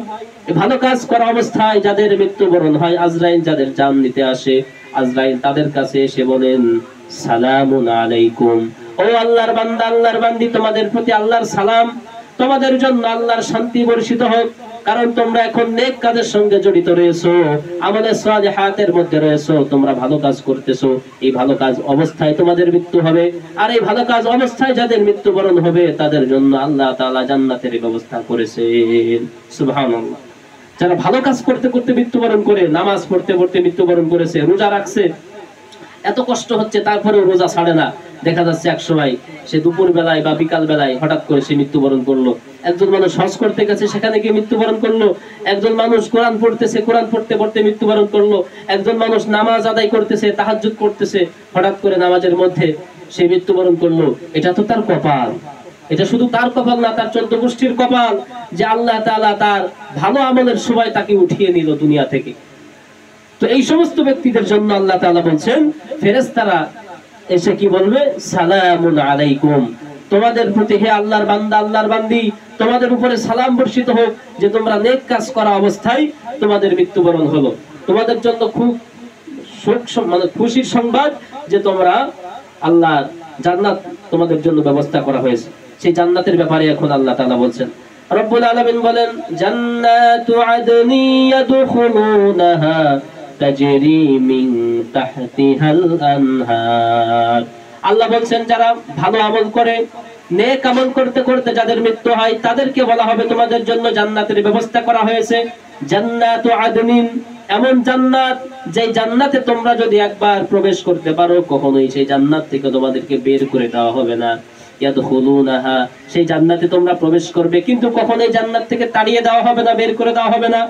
এই ভালো কাজ করা অবস্থায় যাদের মৃত্যুবরণ হয়, আজরাইল যাদের জান নিতে আসে, আজরাইল তাদের কাছে এসে বলেন সালামুন আলাইকুম, ও আল্লাহর বান্দা আল্লাহর বান্দি, তোমাদের প্রতি আল্লাহর সালাম, তোমাদের জন্য আল্লাহর শান্তি বর্ষিত হোক, কারণ তোমরা এখন নেক কাজের সঙ্গে জড়িত রয়েছো, আমাদের সালিহাতের মধ্যে রয়েছো, তোমরা ভালো কাজ করতেছো। এই ভালো কাজ অবস্থায় তোমাদের মৃত্যু হবে, আর এই ভালো কাজ অবস্থায় যাদের মৃত্যুবরণ হবে তাদের জন্য আল্লাহ তাআলা জান্নাতের ব্যবস্থা করেছেন। সুবহানাল্লাহ। যারা ভালো কাজ করতে করতে মৃত্যুবরণ করে, নামাজ পড়তে পড়তে মৃত্যুবরণ করেছে, রোজা রাখছে, এত কষ্ট হচ্ছে তারপরেও রোজা ছাড়ে না, দেখা যাচ্ছে এক সময় সে দুপুর বেলায় বা বিকাল বেলায় হঠাৎ করে সে মৃত্যুবরণ করলো। একজন মানুষ হজ করতে গেছে, সেখানে গিয়ে মৃত্যুবরণ করলো। একজন মানুষ কোরআন পড়তেছে, কোরআন পড়তে পড়তে মৃত্যুবরণ করলো। একজন মানুষ নামাজ আদায় করতেছে, তাহাজ্জুদ করতেছে, হঠাৎ করে নামাজের মধ্যে সে মৃত্যুবরণ করলো। এটা তো তার কপাল, এটা শুধু তার কপাল না, তার 14 গোষ্ঠীর কপাল, যে আল্লাহ তাআলা তার ভালো আমলের সময় তাকে উঠিয়ে নিল দুনিয়া থেকে। তো এই সমস্ত ব্যক্তিদের জন্য আল্লাহ তাআলা বলছেন, ফেরেশতারা এসে কি বলবে, সালামুন আলাইকুম, তোমাদের প্রতি হে আল্লাহর বান্দা আল্লাহর বান্দি, তোমাদের উপরে সালাম বর্ষিত হোক, যে তোমরা নেক কাজ করা অবস্থায় তোমাদের মৃত্যুবরণ হলো। তোমাদের জন্য খুব মানে খুশির সংবাদ, যে তোমরা আল্লাহর জান্নাত তোমাদের জন্য ব্যবস্থা করা হয়েছে। সেই জান্নাতের ব্যাপারে এখন আল্লাহ তাআলা বলছেন, রব্বুল আলামিন বলেন, জান্নাতু আদনি ইয়াদখুলুনাহা তাজরি মিন তাহতিহাল আনহার। আল্লাহ বলছেন, যারা ভালো আমল করে, নেক আমল করতে করতে যাদের মৃত্যু হয়, তাদেরকে বলা হবে তোমাদের জন্য জান্নাতের ব্যবস্থা করা হয়েছে। জান্নাতু আদনিন, এমন জান্নাত যে জান্নাতে তোমরা যদি একবার প্রবেশ করতে পারো, কখনোই সেই জান্নাত থেকে তোমাদেরকে বের করে দেওয়া হবে না। ইয়াদখুলুনাহা, সেই জান্নাতে তোমরা প্রবেশ করবে, কিন্তু কখনোই জান্নাত থেকে তাড়িয়ে দেওয়া হবে না, বের করে দেওয়া হবে না।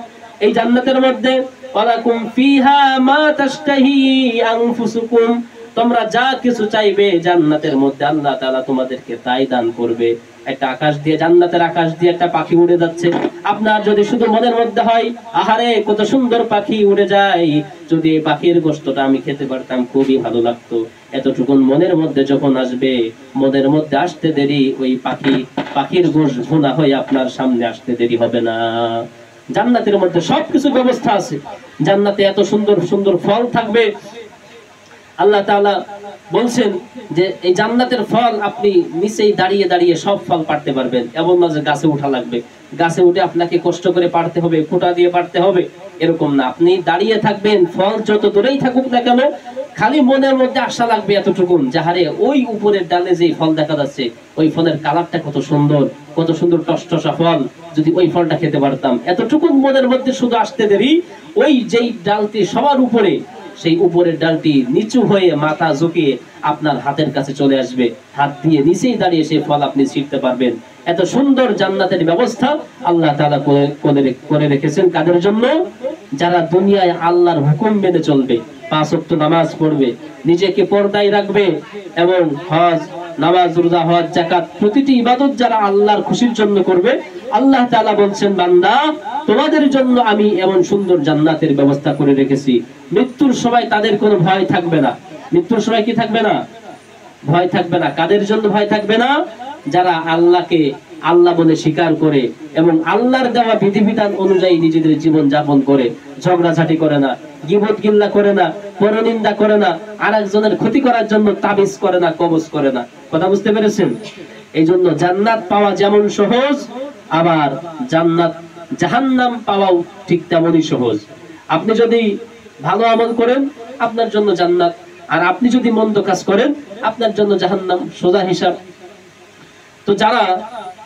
এই জান্নাতের মধ্যে ওয়ালাকুম ফিহা মা তাশতাহি আনফুসুকুম, তোমরা যা কিছু চাইবে জান্নাতের মধ্যে আল্লাহ তাআলা তোমাদেরকে তাই দান করবে। একটা আকাশ দিয়ে, জান্নাতের আকাশ দিয়ে একটা পাখি উড়ে যাচ্ছে, আপনার যদি শুধু মনের মধ্যে হয়, আহারে কত সুন্দর পাখি উড়ে যায়, যদি এই পাখির গোশতটা আমি খেতে পারতাম খুবই ভালো লাগতো, এতটুকুন মনের মধ্যে যখন আসবে, মনের মধ্যে আসতে দেরি ওই পাখির গোশ ভুনা হয়ে আপনার সামনে আসতে দেরি হবে না। জান্নাতের মধ্যে সবকিছু ব্যবস্থা আছে, জান্নাতে এত সুন্দর সুন্দর ফল থাকবে। আল্লাহ তাআলা বলছেন যে এই জান্নাতের ফল আপনি নিচেই দাঁড়িয়ে দাঁড়িয়ে সব ফল পাড়তে পারবেন, এমন না যে গাছে উঠা লাগবে, গাছে উঠে আপনাকে কষ্ট করে পাড়তে হবে, খোঁটা দিয়ে পাড়তে হবে, এরকম না। আপনি দাঁড়িয়ে থাকবেন, ফল যত দূরেই থাকুক না কেন, খালি মনের মধ্যে আশা লাগবে এতটুকুন, যাহারে ওই উপরের ডালে যে ফল দেখা যাচ্ছে, ওই ফলের কালারটা কত সুন্দর, কত সুন্দর টসটসা ফল, যদি ওই ফলটা খেতে পারতাম, এতটুকুন মনের মধ্যে শুধু আসতে দেরি। ওই যেই ডালটি সবার উপরে, সেই উপরের ডালটি নিচু হয়ে মাথা ঝুঁকিয়ে আপনার হাতের কাছে চলে আসবে, হাত দিয়ে নিচেই দাঁড়িয়ে সেই ফল আপনি ছিঁড়তে পারবেন। এত সুন্দর জান্নাতের ব্যবস্থা আল্লাহ তাআলা করে রেখেছেন কাদের জন্য? যারা দুনিয়ায় আল্লাহর হুকুম মেনে চলবে, 5 ওয়াক্ত নামাজ পড়বে, নিজেকে পর্দায় রাখবে, এবং হজ, নামাজ, রোজা, হজ, যাকাত, প্রতিটি ইবাদত যারা আল্লাহর খুশির জন্য করবে, আল্লাহ তাআলা বলছেন, বান্দা তোমাদের জন্য আমি এমন সুন্দর জান্নাতের ব্যবস্থা করে রেখেছি। মৃত্যুর সময় তাদের কোনো ভয় থাকবে না। মৃত্যুর সময় কি থাকবে না? ভয় থাকবে না। কাদের জন্য ভয় থাকবে না? যারা আল্লাহকে আল্লাহ বলে স্বীকার করে এবং আল্লাহর দেওয়া বিধিবিধান অনুযায়ী নিজেদের জীবন যাপন করে, ঝগড়াঝাটি করে না, গীবত গিল্লা করে না, পরনিন্দা করে না, আরেকজনের ক্ষতি করার জন্য তাবিজ করে না, কবজ করে না। কথা বুঝতে পেরেছেন? এই জন্য জান্নাত পাওয়া যেমন সহজ, আবার জাহান্নাম পাওয়াও ঠিক তেমনই সহজ। আপনি যদি ভালো আমল করেন আপনার জন্য জান্নাত, আর আপনি যদি মন্দ কাজ করেন আপনার জন্য জাহান্নাম, সোজা হিসাব। তো যারা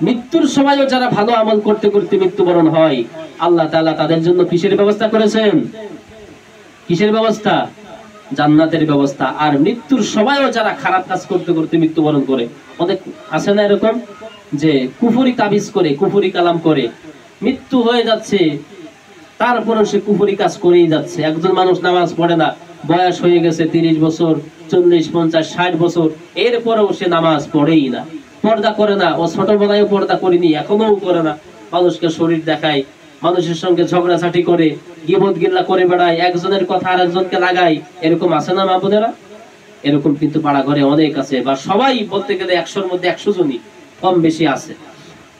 মৃত্যুর সময়ও যারা ভালো আমল করতে করতে মৃত্যুবরণ হয়, আল্লাহ তাআলা তাদের জন্য কিসের ব্যবস্থা করেছেন? কিসের ব্যবস্থা? জান্নাতের ব্যবস্থা। আর মৃত্যুর সময়ও যারা খারাপ কাজ করতে করতে মৃত্যুবরণ করে, অনেক আছে না এরকম, যে কুফরি তাবিজ করে, কুফরি কালাম করে, মৃত্যু হয়ে যাচ্ছে, তারপরে সে কুফরি কাজ করেই যাচ্ছে। একজন মানুষ নামাজ পড়ে না, বয়স হয়ে গেছে 30 বছর, 40, 50, 60 বছর, এরপরেও সে নামাজ পড়েই না, পর্দা করে না। ও ছোটবেলায় পর্দা করেনি, এখনো করে না। মানুষকে শরীর দেখায়, মানুষের সঙ্গে ঝগড়াঝাটি করে, গীবত গিল্লা করে বেড়ায়, একজনের কথা আর একজনকে লাগায়। এরকম আছে না মা বোনেরা? এরকম কিন্তু পাড়া ঘরে অনেক আছে, বা সবাই বলতে গেলে 100-র মধ্যে 100 জনই কম বেশি আছে।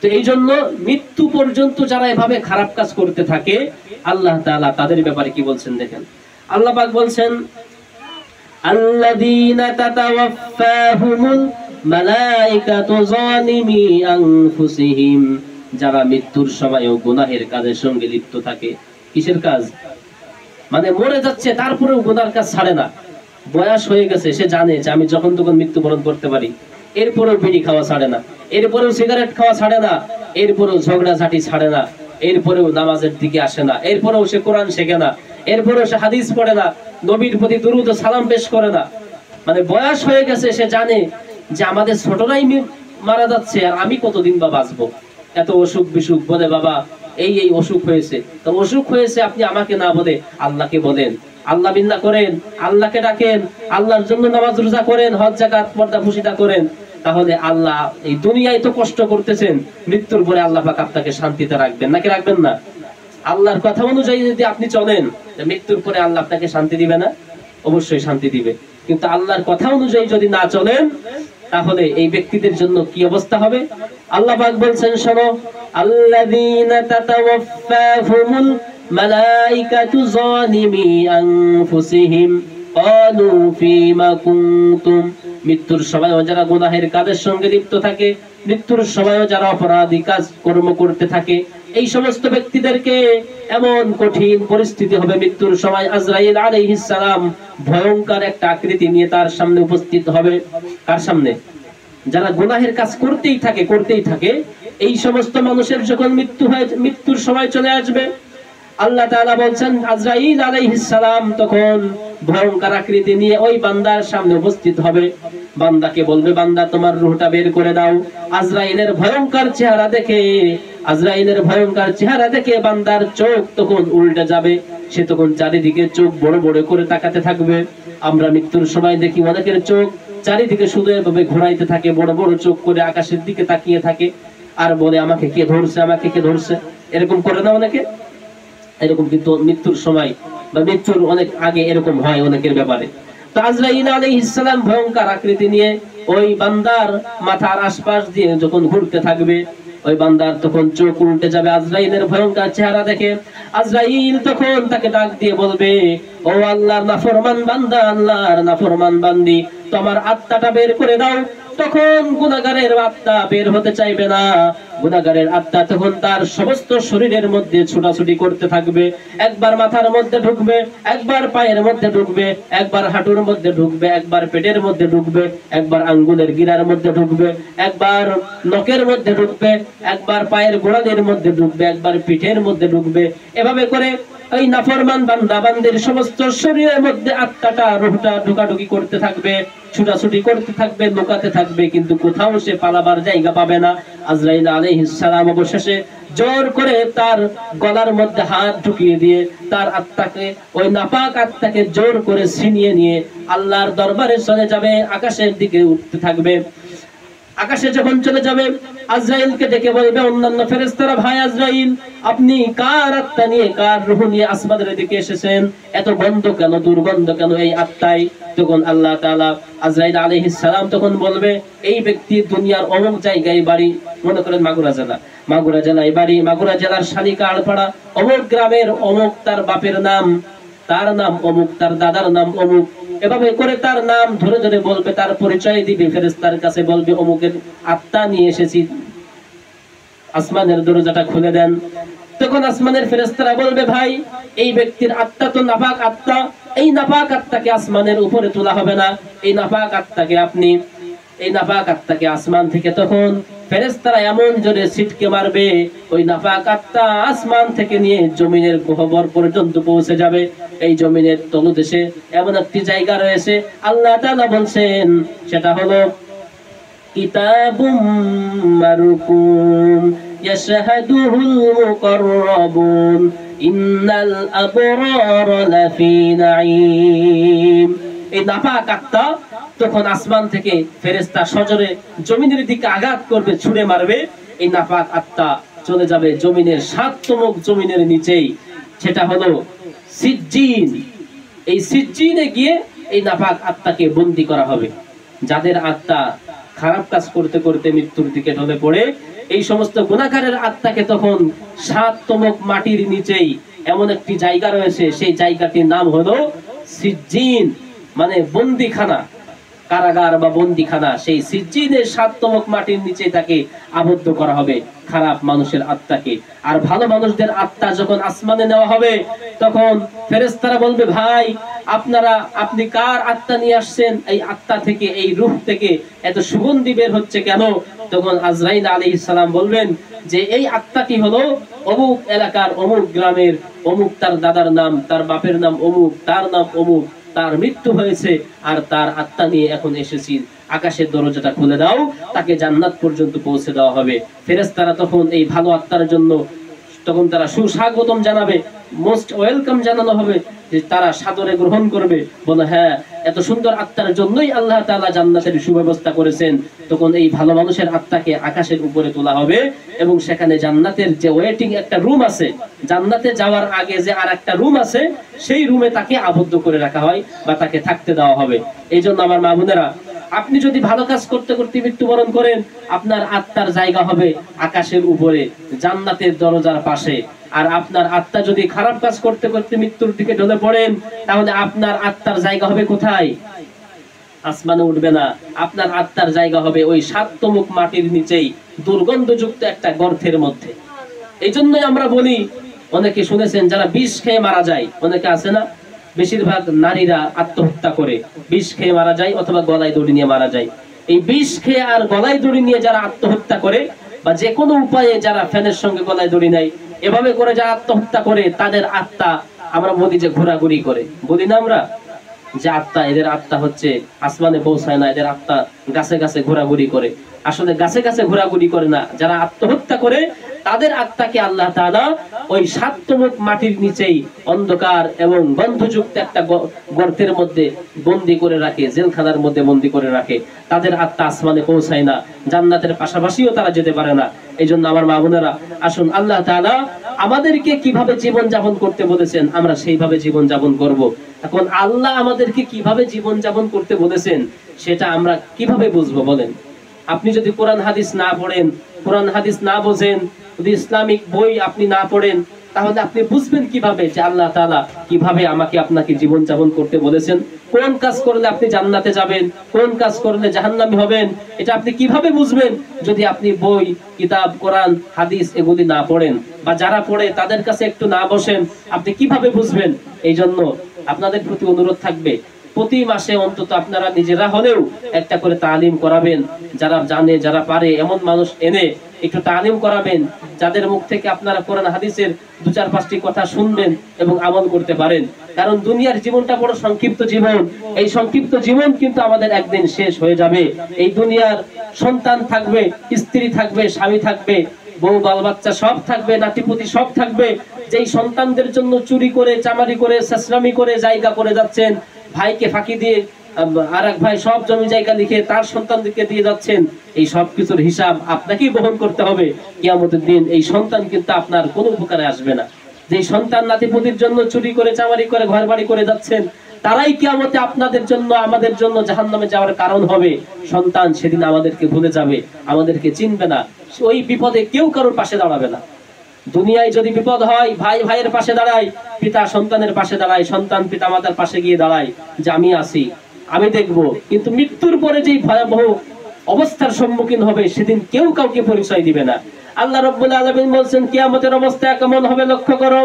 তো এই জন্য মৃত্যু পর্যন্ত যারা এভাবে খারাপ কাজ করতে থাকে, আল্লাহ তাআলা তাদের ব্যাপারে কি বলছেন দেখেন। আল্লাহ পাক বলছেন, আল্লাযীনা তাতাওয়াফাহুমুল মালাইকাতু যালিমি আনফুসিহিম, যারা মৃত্যুর সময়ও গুনাহের কাজের সঙ্গে লিপ্ত থাকে। কিসের কাজ? মানে মরে যাচ্ছে তারপরেও গুনার কাজ ছাড়ে না। বয়স হয়ে গেছে, সে জানে যে আমি যখন তখন মৃত্যুবরণ করতে পারি, এরপরেও বিড়ি খাওয়া ছাড়ে না, এরপরেও সিগারেট খাওয়া ছাড়ে না, এরপরেও ঝগড়াঝাটি ছাড়ে না, এরপরেও নামাজের দিকে আসে না, এরপরেও সে কোরআন শেখে না, এরপরেও সে হাদিস পড়ে না, নবীর প্রতি দুরূদ ও সালাম পেশ করে না। মানে বয়স হয়ে গেছে, সে জানে যে আমাদের ছোটরাই মারা যাচ্ছে, আর আমি কতদিন বা বাঁচবো। এত অসুখ বিসুখ বলে, বাবা এই এই অসুখ হয়েছে, তো অসুখ হয়েছে আপনি আমাকে না বলে আল্লাহকে বলেন, আল্লাহ বিল্লাহ করেন, আল্লাহকে ডাকেন, আল্লাহর জন্য নামাজ রোজা করেন, হজ যাকাত পর্দা ফুসিদা করেন। তাহলে আল্লাহ এই দুনিয়ায় তো কষ্ট করতেছেন, মৃত্যুর পরে আল্লাহ পাক আপনাকে শান্তিতে রাখবেন নাকি রাখবেন না? আল্লাহর কথা অনুযায়ী যদি আপনি চলেন, মৃত্যুর পরে আল্লাহ আপনাকে শান্তি দিবে না? অবশ্যই শান্তি দিবে। কিন্তু আল্লাহর কথা অনুযায়ী যদি না চলেন, তাহলে এই ব্যক্তিদের জন্য কি অবস্থা হবে? আল্লাহ পাক বলছেন, শোনো, আল্লাযীনা তাতাওয়াফাহুমুল মালাইকাতু যালিমি আনফুসিহিম ক্বালু ফীমা কুনতুম, মৃত্যুর সময়ও যারা গুনাহের কাজের সঙ্গে লিপ্ত থাকে, মৃত্যুর সময়ও যারা অপরাধী কাজ কর্ম করতে থাকে, এই সমস্ত ব্যক্তিদেরকে এমন কঠিন পরিস্থিতি হবে মৃত্যুর সময়। আজরাইল আলাইহিস সালাম ভয়ঙ্কর একটা আকৃতি নিয়ে তার সামনে উপস্থিত হবে। কার সামনে? যারা গুনাহের কাজ করতেই থাকে, এই সমস্ত মানুষের যখন মৃত্যুর সময় চলে আসবে, আল্লাহ তাআলা বলছেন, আজরাইল আলাইহিস সালাম তখন ভয়ঙ্কর আকৃতি নিয়ে ওই বান্দার সামনে উপস্থিত হবে। বান্দাকে বলবে, বান্দা তোমার রূহটা বের করে দাও। আজরাইলের ভয়ঙ্কর চেহারা দেখে বান্দার চোখ তখন উল্টে যাবে, সে তখন চারিদিকে চোখ বড় বড় করে তাকাতে থাকবে। আমরা মৃত্যুর সময় দেখি অনেকের চোখ চারিদিকে শুধু এভাবে ঘোরাইতে থাকে, বড় বড় চোখ করে আকাশের দিকে তাকিয়ে থাকে, আর বলে আমাকে কে ধরছে, এরকম করে না অনেকে? এরকম কিন্তু মৃত্যুর সময় বা মৃত্যুর অনেক আগে এরকম হয় অনেকের ব্যাপারে। তো আজরাইল আলাইহিস সালাম ভয়ঙ্কর আকৃতি নিয়ে ওই বান্দার মাথার আশপাশ দিয়ে যখন ঘুরতে থাকবে, ওই বান্দার তখন চোখ উল্টে যাবে আজরাইলের ভয়ঙ্কর চেহারা দেখে। আজরাইল তখন তাকে ডাক দিয়ে বলবে, ও আল্লাহর নাফরমান বান্দা, আল্লাহর নাফরমান বান্দি, তোমার আত্মাটা বের করে দাও। তখন গুনাহগারের আত্মা বের হতে চাইবে না। গুনাহগারের আত্মা তখন তার সমস্ত শরীরের মধ্যে ছোটাছুটি করতে থাকবে। একবার মাথার মধ্যে ঢুকবে, একবার পায়ের মধ্যে ঢুকবে, একবার হাঁটুর মধ্যে ঢুকবে, একবার পেটের মধ্যে ঢুকবে, একবার আঙ্গুলের গিরার মধ্যে ঢুকবে, একবার নখের মধ্যে ঢুকবে, একবার পায়ের গোড়ালির মধ্যে ঢুকবে, একবার পিঠের মধ্যে ঢুকবে। এভাবে করে ওই নাফরমান বান্দা বান্দির সমস্ত শরীরের মধ্যে আত্মাটা, রূহটা ঢুকাঢুকি করতে থাকবে, ছুটাছুটি করতে থাকবে, লুকাতে থাকবে, কিন্তু কোথাও সে পালাবার জায়গা পাবে না। আজরাইল আলাইহিস সালাম অবশেষে জোর করে তার গলার মধ্যে হাত ঢুকিয়ে দিয়ে তার আত্মাকে, ওই নাপাক আত্মাকে জোর করে ছিনিয়ে নিয়ে আল্লাহর দরবারে চলে যাবে, আকাশের দিকে উঠতে থাকবে। আকাশে যখন চলে যাবে, আজরাইলকে ডেকে বলবে অন্যান্য ফেরেশতারা, ভাই আজরাইল, আপনি কার আত্মা নিয়ে, কার রূহ নিয়ে আসমানের দিকে এসেছেন? এত গন্ধ কেন, দুর্গন্ধ কেন এই আত্মায়? তখন আল্লাহ তাআলা, আজরাইল আলাইহিস সালাম তখন বলবে, এই ব্যক্তি দুনিয়ার অমুক জায়গায় বাড়ি, মনে করেন মাগুরা জেলায় বাড়ি, মাগুরা জেলার শালিকা আড়পাড়া, অমুক গ্রামের অমুক তার বাপের নাম, তার নাম অমুক, তার দাদার নাম অমুক। এভাবে করে তার নাম ধরে ধরে বলবে, তার পরিচয় দিবে, ফেরেশতার কাছে বলবে অমুকের আত্মা নিয়ে এসেছি, আসমানের দরজাটা খুলে দেন। তখন আসমানের ফেরেশতারা বলবে, ভাই এই ব্যক্তির আত্মা তো নাপাক আত্মা, এই নাপাক আত্মাকে আসমানের উপরে তোলা হবে না, এই নাপাক আত্মাকে আসমান থেকে তখন ফেরেশতারা এমন জোরে ছিটকে মারবে, ওই নাপাক আত্মা আসমান থেকে নিয়ে জমিনের গহ্বর পর্যন্ত পৌঁছে যাবে। এই জমিনের তলদেশে এমন একটি জায়গা রয়েছে, আল্লাহ তাআলা বলছেন, সেটা হলো কিতাবুম মারকুম ইয়াশহাদুহুল মুকাররাবুন, ইন্নাল আবরার লাফি নাঈম। এই নাপাক আত্মা তখন আসমান থেকে ফেরেশতা সজরে জমিনের দিকে আঘাত করবে, ছুঁড়ে মারবে। এই নাপাক আত্মা চলে যাবে জমিনের ৭তম জমিনের নিচেই, সেটা হলো সিজ্জিন। এই সিজ্জিনে গিয়ে এই নাপাক আত্মাকে বন্দী করা হবে। যাদের আত্মা খারাপ কাজ করতে করতে মৃত্যুর দিকে ঢলে পড়ে, এই সমস্ত গুনাহগারের আত্মাকে তখন ৭তম মাটির নিচেই এমন একটি জায়গা রয়েছে, সেই জায়গাটির নাম হলো সিজ্জিন, মানে বন্দিখানা, কারাগার বা বন্দিখানা। সেই সিজ্জিনের ৭তম মাটির নিচে তাকে আবদ্ধ করা হবে খারাপ মানুষের আত্মাকে। আর ভালো মানুষদের আত্মা যখন আসমানে নেওয়া হবে, তখন ফেরেশতারা বলবে, ভাই আপনি কার আত্মা নিয়ে আসছেন? এই আত্মা থেকে, এই রূহ থেকে এত সুগন্ধি বের হচ্ছে কেন? তখন আজরাইল আলাইহিস সালাম বলবেন যে এই আত্মাটি হলো অমুক এলাকার, অমুক গ্রামের, অমুক তার দাদার নাম, তার বাপের নাম অমুক, তার নাম অমুক, তার মৃত্যু হয়েছে আর তার আত্মা নিয়ে এখন এসেছি, আকাশের দরজাটা খুলে দাও, তাকে জান্নাত পর্যন্ত পৌঁছে দেওয়া হবে। ফেরেশতারা তখন এই ভালো আত্মার জন্য তখন তারা সুস্বাগতম জানাবে, মোস্ট ওয়েলকাম জানানো হবে, যে তারা সাদরে গ্রহণ করবে, বলে হ্যাঁ, এত সুন্দর আত্মার জন্যই আল্লাহ তাআলা জান্নাতের সুব্যবস্থা করেছেন। তখন এই ভালো মানুষের আত্মাকে আকাশের উপরে তোলা হবে এবং সেখানে জান্নাতের যে ওয়েটিং একটা রুম আছে, জান্নাতে যাওয়ার আগে যে আর একটা রুম আছে, সেই রুমে তাকে আবদ্ধ করে রাখা হয় বা তাকে থাকতে দেওয়া হবে। এই জন্য আমার মা বোনেরা, আপনি যদি ভালো কাজ করতে করতে মৃত্যুবরণ করেন, আপনার আত্মার জায়গা হবে আকাশের উপরে, জান্নাতের দরজার পাশে। আর আপনার আত্মা যদি খারাপ কাজ করতে করতে মৃত্যুর দিকে ঢলে পড়েন, তাহলে আপনার আত্মার জায়গা হবে কোথায়? আসমানে উঠবে না, আপনার আত্মার জায়গা হবে ওই ৭তম মাটির নিচেই, দুর্গন্ধযুক্ত একটা গর্তের মধ্যে। এই জন্যই আমরা বলি, অনেকে শুনেছেন যারা বিষ খেয়ে মারা যায়, অনেকে আছে না, বেশিরভাগ নারীরা আত্মহত্যা করে, বিষ খেয়ে মারা যায় অথবা গলায় দড়ি নিয়ে মারা যায়। এই বিষ খেয়ে আর গলায় দড়ি নিয়ে যারা আত্মহত্যা করে, বা যে কোনো উপায়ে যারা ফ্যানের সঙ্গে গলায় দড়ি নেয়, এভাবে করে যারা আত্মহত্যা করে, তাদের আত্মা আমরা বলি যে ঘোরাঘুরি করে, বলি না আমরা যে আত্মা, এদের আত্মা হচ্ছে আসমানে পৌঁছায় না, এদের আত্মা গাছে গাছে ঘোরাঘুরি করে। আসলে গাছে গাছে ঘোরাঘুরি করে না, যারা আত্মহত্যা করে তাদের আত্মাকে আল্লাহ তাআলা ওই ৭তম মাটির নিচেই অন্ধকার এবং গন্ধযুক্ত একটা গর্তের মধ্যে বন্দী করে রাখে, জেলখানার মধ্যে বন্দী করে রাখে। তাদের আত্মা আসমানে পৌঁছায় না, জান্নাতের পাশাপাশিও তারা যেতে পারে না। এই জন্য আমার মা বোনেরা, আসুন আল্লাহ তাআলা আমাদেরকে কিভাবে জীবন যাপন করতে বলেছেন, আমরা সেইভাবে জীবন যাপন করব। এখন আল্লাহ আমাদেরকে কিভাবে জীবন যাপন করতে বলেছেন, সেটা আমরা কিভাবে বুঝবো বলেন? আপনি যদি কোরআন হাদিস না পড়েন, কোরআন হাদিস না বোঝেন, যদি ইসলামিক বই আপনি না পড়েন, তাহলে আপনি বুঝবেন কিভাবে যে আল্লাহ তাআলা কিভাবে আমাকে আপনাকে জীবন যাপন করতে বলেছেন? কোন কাজ করলে আপনি জান্নাতে যাবেন, কোন কাজ করলে জাহান্নামী হবেন, এটা আপনি কিভাবে বুঝবেন যদি আপনি বই, কিতাব, কোরআন, হাদিস এগুলি না পড়েন, বা যারা পড়ে তাদের কাছে একটু না বসেন, আপনি কিভাবে বুঝবেন? এই জন্য আপনাদের প্রতি অনুরোধ থাকবে, প্রতি মাসে অন্তত আপনারা নিজেরা হলেও একটা করে তালিম করাবেন। যারা জানে, যারা পারে এমন মানুষ এনে একটু তালিম করাবেন, যাদের মুখ থেকে আপনারা কোরআন হাদিসের ২-৪-৫টি কথা শুনবেন এবং আমল করতে পারেন। কারণ দুনিয়ার জীবনটা বড় সংক্ষিপ্ত জীবন, এই সংক্ষিপ্ত জীবন কিন্তু আমাদের একদিন শেষ হয়ে যাবে। এই দুনিয়ার সন্তান থাকবে, স্ত্রী থাকবে, স্বামী থাকবে, বউ বাল বাচ্চা সব থাকবে, নাতিপুতি সব থাকবে। যেই সন্তানদের জন্য চুরি করে, চামারি করে, ছেঁচড়ামি করে জায়গা করে যাচ্ছেন, ভাইকে ফাঁকি দিয়ে আর এক ভাই সব জমি জায়গা লিখে তার সন্তানদেরকে দিয়ে যাচ্ছেন, এই সব কিছুর হিসাব আপনাকেই বহন করতে হবে কিয়ামতের দিন। এই সন্তান কিন্তু আপনার কোনো উপকারে আসবে না। যে সন্তান নাতিপুতির জন্য চুরি করে, চামারি করে, ঘর বাড়ি করে যাচ্ছেন, তারাই কিয়ামতে আপনাদের জন্য, আমাদের জন্য জাহান্নামে যাওয়ার কারণ হবে। সন্তান সেদিন আমাদেরকে ভুলে যাবে, আমাদেরকে চিনবে না, ওই বিপদে কেউ কারোর পাশে দাঁড়াবে না। দুনিয়ায় যদি বিপদ হয়, ভাই ভাইয়ের পাশে দাঁড়ায়, পিতা সন্তানের পাশে দাঁড়ায়, সন্তান পিতা মাতার পাশে গিয়ে দাঁড়ায় যে আমি আছি, আমি দেখব। কিন্তু মৃত্যুর পরে যেই ভয়াবহ অবস্থার সম্মুখীন হবে, সেদিন কেউ কাউকে পরিচয় দিবে না। আল্লাহ রাব্বুল আলামিন বলছেন কিয়ামতের অবস্থা কেমন হবে লক্ষ্য করো।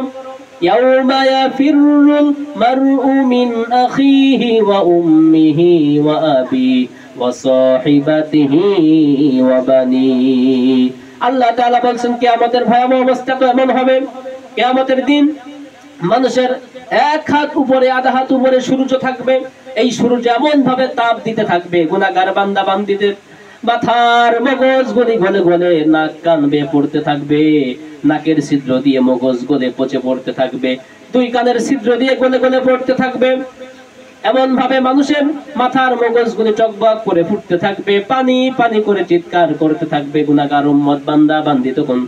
ইয়াউমা ইয়াফিরুল মারউ মিন আখিহি ওয়া উম্মিহি ওয়া আবি ওয়া সাহিবাতিহি ওয়া বানি। আল্লাহ তাআলা বলছেন কিয়ামতের ভয়াবহ অবস্থা তো এমন হবে, কিয়ামতের দিন মানুষের এক হাত উপরে, আধা হাত উপরে সূর্য থাকবে। এই সূর্য এমন ভাবে তাপ দিতে থাকবে, গুনাহগার বান্দা বান্দীদের মাথার মগজ গলি গলে গলে নাক কান বেয়ে পড়তে থাকবে, নাকের ছিদ্র দিয়ে মগজ গলে পচে পড়তে থাকবে, দুই কানের ছিদ্র দিয়ে গলে গলে পড়তে থাকবে। এমন ভাবে মানুষের মাথার মগজগুলি টকবক করে ফুটতে থাকবে, পানি পানি করে চিৎকার করতে থাকবে। গুনাহগার উম্মত বান্দা বান্দি তখন